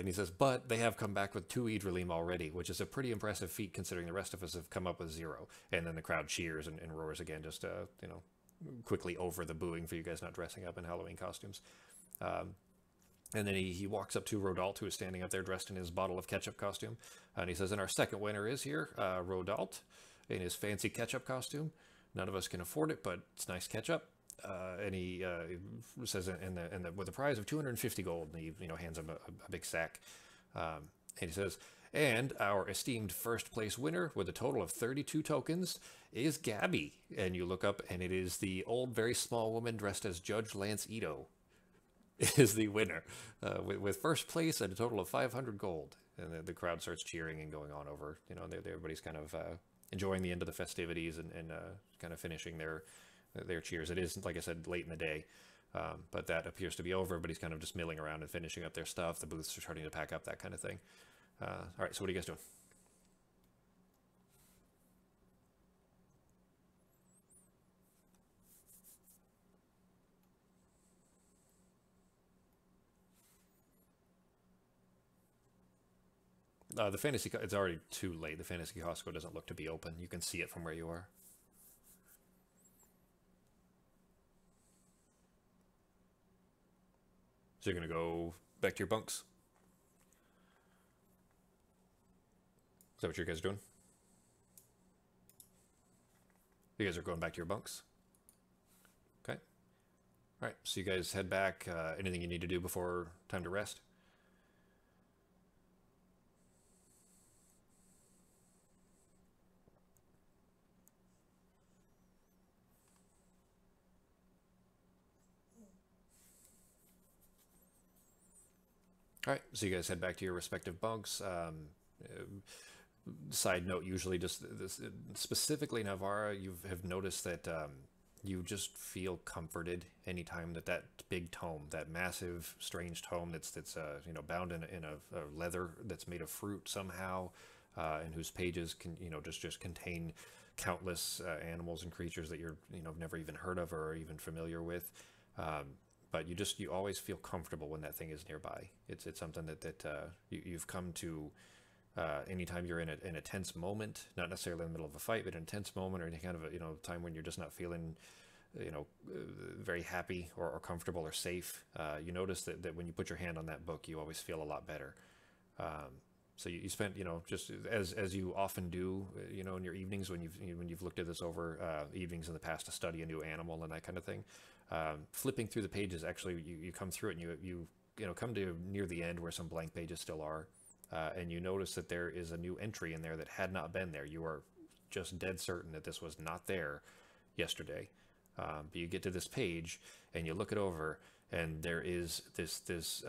[SPEAKER 1] he says, "But they have come back with 2 Idrilim already, which is a pretty impressive feat considering the rest of us have come up with 0. And then the crowd cheers and roars again, just quickly over the booing for you guys not dressing up in Halloween costumes. And then he walks up to Rodalt, who is standing up there dressed in his bottle of ketchup costume, and he says, "And our second winner is here, Rodalt, in his fancy ketchup costume. None of us can afford it, but it's nice ketchup." And he says, with a prize of 250 gold, and he hands him a big sack. And he says, And our esteemed first place winner with a total of 32 tokens is Gabby. And you look up, and it is the old, very small woman dressed as Judge Lance Ito is the winner with first place and a total of 500 gold. And the crowd starts cheering and going on over. You know, everybody's kind of enjoying the end of the festivities and kind of finishing their cheers. It is, like I said, late in the day. But that appears to be over. Everybody's kind of just milling around and finishing up their stuff. The booths are starting to pack up, that kind of thing. All right, so what are you guys doing? The fantasy, it's already too late. The fantasy Costco doesn't look to be open. You can see it from where you are. So you're going to go back to your bunks? Is that what you guys are doing? You guys are going back to your bunks? Okay. All right, so you guys head back. Anything you need to do before time to rest? All right, so you guys head back to your respective bunks. Side note, usually just this, specifically Navarra, you have noticed that you just feel comforted anytime that big tome, that massive, strange tome that's you know, bound in a leather that's made of fruit somehow, and whose pages can, you know, just contain countless animals and creatures that you're, you know, never even heard of or even familiar with. But you always feel comfortable when that thing is nearby. It's something that you've come to. Anytime you're in a tense moment, not necessarily in the middle of a fight, but in a tense moment or any kind of a, you know, time when you're just not feeling, you know, very happy or comfortable or safe, you notice that when you put your hand on that book, you always feel a lot better. So you spent, you know, just as you often do, you know, in your evenings when you've looked at this over, evenings in the past to study a new animal and that kind of thing. Flipping through the pages, actually, you come through it and you know, come to near the end where some blank pages still are. And you notice that there is a new entry in there that had not been there. You are just dead certain that this was not there yesterday. But you get to this page and you look it over, and there is this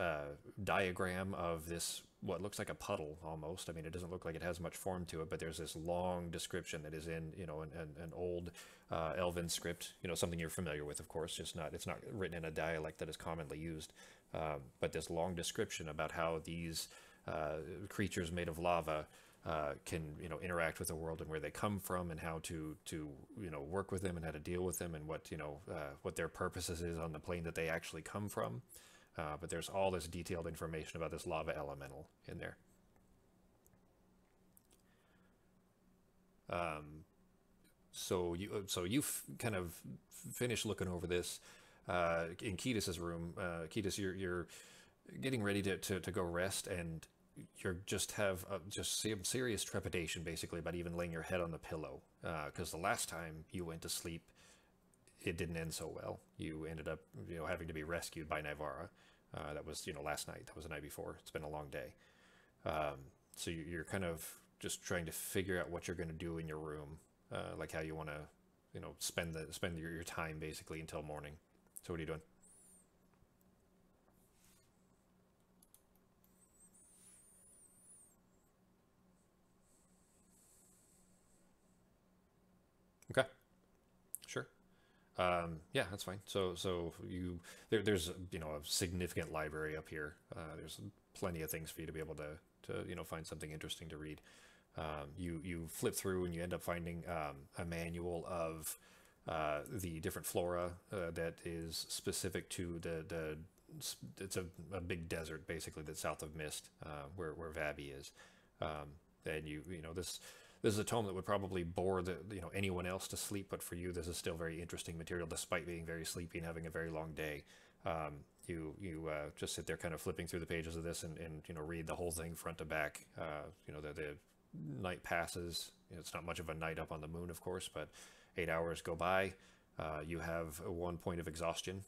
[SPEAKER 1] diagram of this, what looks like a puddle almost. I mean, it doesn't look like it has much form to it, but there's this long description that is in, you know, an old Elven script, you know, something you're familiar with, of course, just not, it's not written in a dialect that is commonly used. But this long description about how these creatures made of lava can, you know, interact with the world and where they come from and how to you know, work with them and how to deal with them and what, you know, what their purposes is on the plane that they actually come from. But there's all this detailed information about this lava elemental in there. So you kind of finish looking over this in Ketis's room. Ketis, you're getting ready to go rest, and you just have just some serious trepidation basically about even laying your head on the pillow, because the last time you went to sleep, it didn't end so well. You ended up, you know, having to be rescued by Navarra. That was, you know, last night. That was the night before. It's been a long day. So you're kind of just trying to figure out what you're going to do in your room, like how you want to, you know, spend your time basically until morning. So what are you doing? Okay, sure. Yeah, that's fine. So there's, you know, a significant library up here. There's plenty of things for you to be able to, you know, find something interesting to read. You flip through and you end up finding a manual of the different flora that is specific to the it's a big desert basically that's south of Mist, where Vabi is. And you know, this is a tome that would probably bore you know, anyone else to sleep, but for you, this is still very interesting material, despite being very sleepy and having a very long day. You just sit there, kind of flipping through the pages of this, and you know, read the whole thing front to back. You know, the night passes. You know, it's not much of a night up on the moon, of course, but 8 hours go by. You have 1 point of exhaustion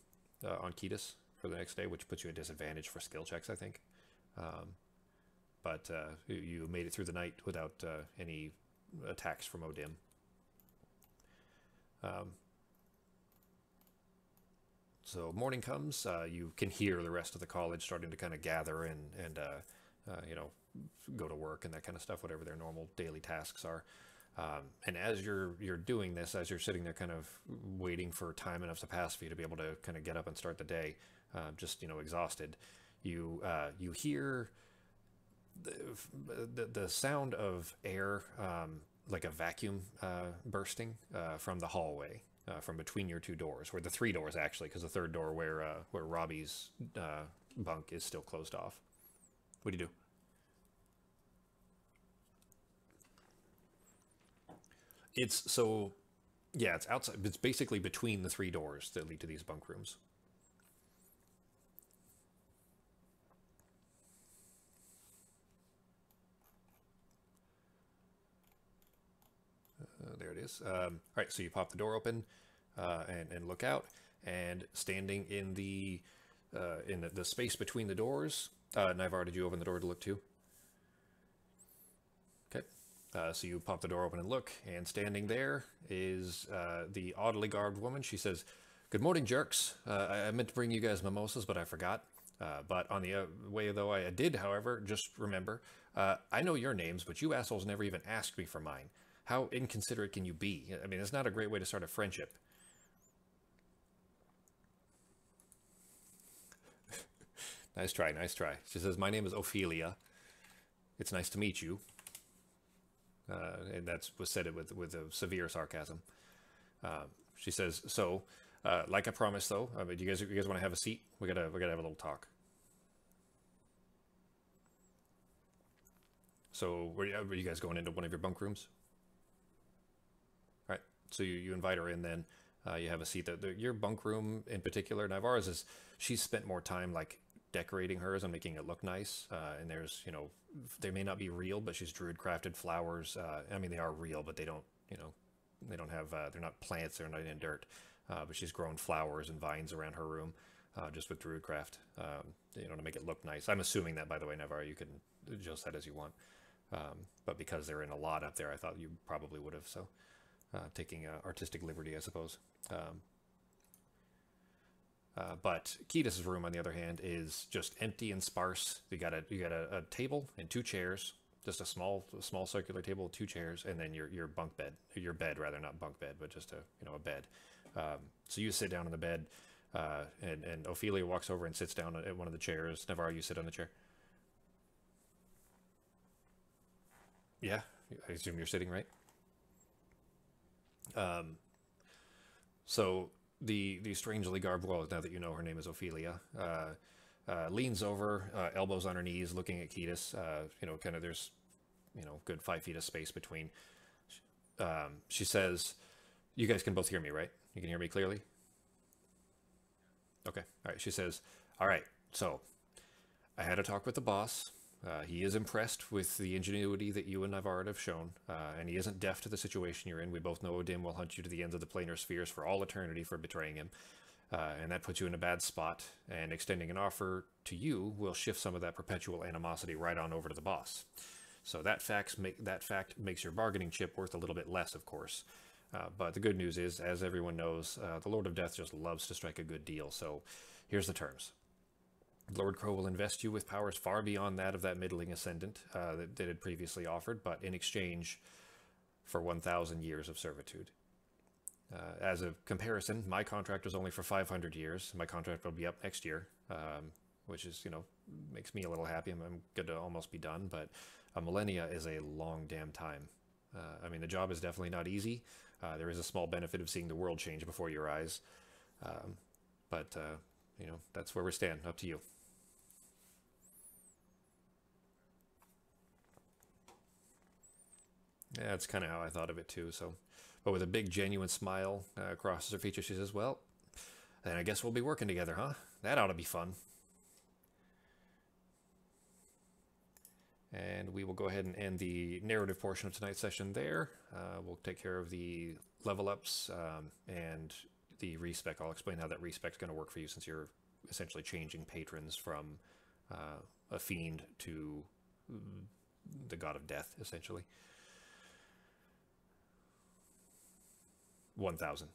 [SPEAKER 1] on Ketis for the next day, which puts you at disadvantage for skill checks, I think. but you made it through the night without any attacks from Odim. So morning comes, you can hear the rest of the college starting to kind of gather and you know, go to work and that kind of stuff, whatever their normal daily tasks are. And as you're doing this, as you're sitting there kind of waiting for time enough to pass for you to be able to kind of get up and start the day, just, you know, exhausted, you hear the sound of air, like a vacuum bursting from the hallway, from between your two doors, or the three doors actually, because the third door where Robbie's bunk is still closed off. What do you do? It's so, yeah, it's outside. It's basically between the three doors that lead to these bunk rooms. There it is. All right, so you pop the door open and look out, and standing in the space between the doors. Nivar, did you open the door to look too? Okay. So you pop the door open and look, and standing there is the oddly garbed woman. She says, "Good morning, jerks. I meant to bring you guys mimosas, but I forgot. But on the way, though, I did, however, just remember, I know your names, but you assholes never even asked me for mine. How inconsiderate can you be? I mean, it's not a great way to start a friendship." Nice try, nice try. She says, "My name is Ophelia. It's nice to meet you." And that was said it with a severe sarcasm. She says, "So, like I promised, though, do you guys want to have a seat? We gotta have a little talk." So, were you guys going into one of your bunk rooms? All right. So you invite her in, then you have a seat. Your bunk room in particular, Navarre's is she's spent more time like decorating hers and making it look nice. And there's, you know, they may not be real, but she's druid crafted flowers. I mean, they are real, but they don't, you know, they don't have, they're not plants, they're not in dirt. But she's grown flowers and vines around her room, just with druid craft, you know, to make it look nice. I'm assuming that, by the way, Navarre, you can adjust that as you want. But because they're in a lot up there, I thought you probably would have. So taking artistic liberty, I suppose. But Ketis' room, on the other hand, is just empty and sparse. You got a table and two chairs, just a small circular table with two chairs, and then your bunk bed, your bed rather, not bunk bed, but just a bed. So you sit down on the bed, and Ophelia walks over and sits down at one of the chairs. Navarre, you sit on the chair. Yeah, I assume you're sitting, right? So the strangely garbed well, now that you know her name is Ophelia, leans over, elbows on her knees, looking at Ketis. You know, kind of there's, you know, good 5 feet of space between. She says, "You guys can both hear me, right? You can hear me clearly?" Okay. All right. She says, "All right. So I had a talk with the boss. He is impressed with the ingenuity that you and Navarre have shown, and he isn't deaf to the situation you're in. We both know Odin will hunt you to the ends of the planar spheres for all eternity for betraying him, and that puts you in a bad spot, and extending an offer to you will shift some of that perpetual animosity right on over to the boss. So that fact makes your bargaining chip worth a little bit less, of course. But the good news is, as everyone knows, the Lord of Death just loves to strike a good deal. So here's the terms. Lord Crow will invest you with powers far beyond that of that middling ascendant that it had previously offered, but in exchange for 1,000 years of servitude. As a comparison, my contract was only for 500 years. My contract will be up next year, which is, you know, makes me a little happy. I'm good to almost be done, but a millennia is a long damn time. I mean, the job is definitely not easy. There is a small benefit of seeing the world change before your eyes. But you know, that's where we stand. Up to you." Yeah, that's kind of how I thought of it too. So, but with a big, genuine smile across her features, she says, "Well, then I guess we'll be working together, huh? That ought to be fun." And we will go ahead and end the narrative portion of tonight's session there. We'll take care of the level ups and the respec. I'll explain how that respec is going to work for you, since you're essentially changing patrons from a fiend to the god of death, essentially. 1,000.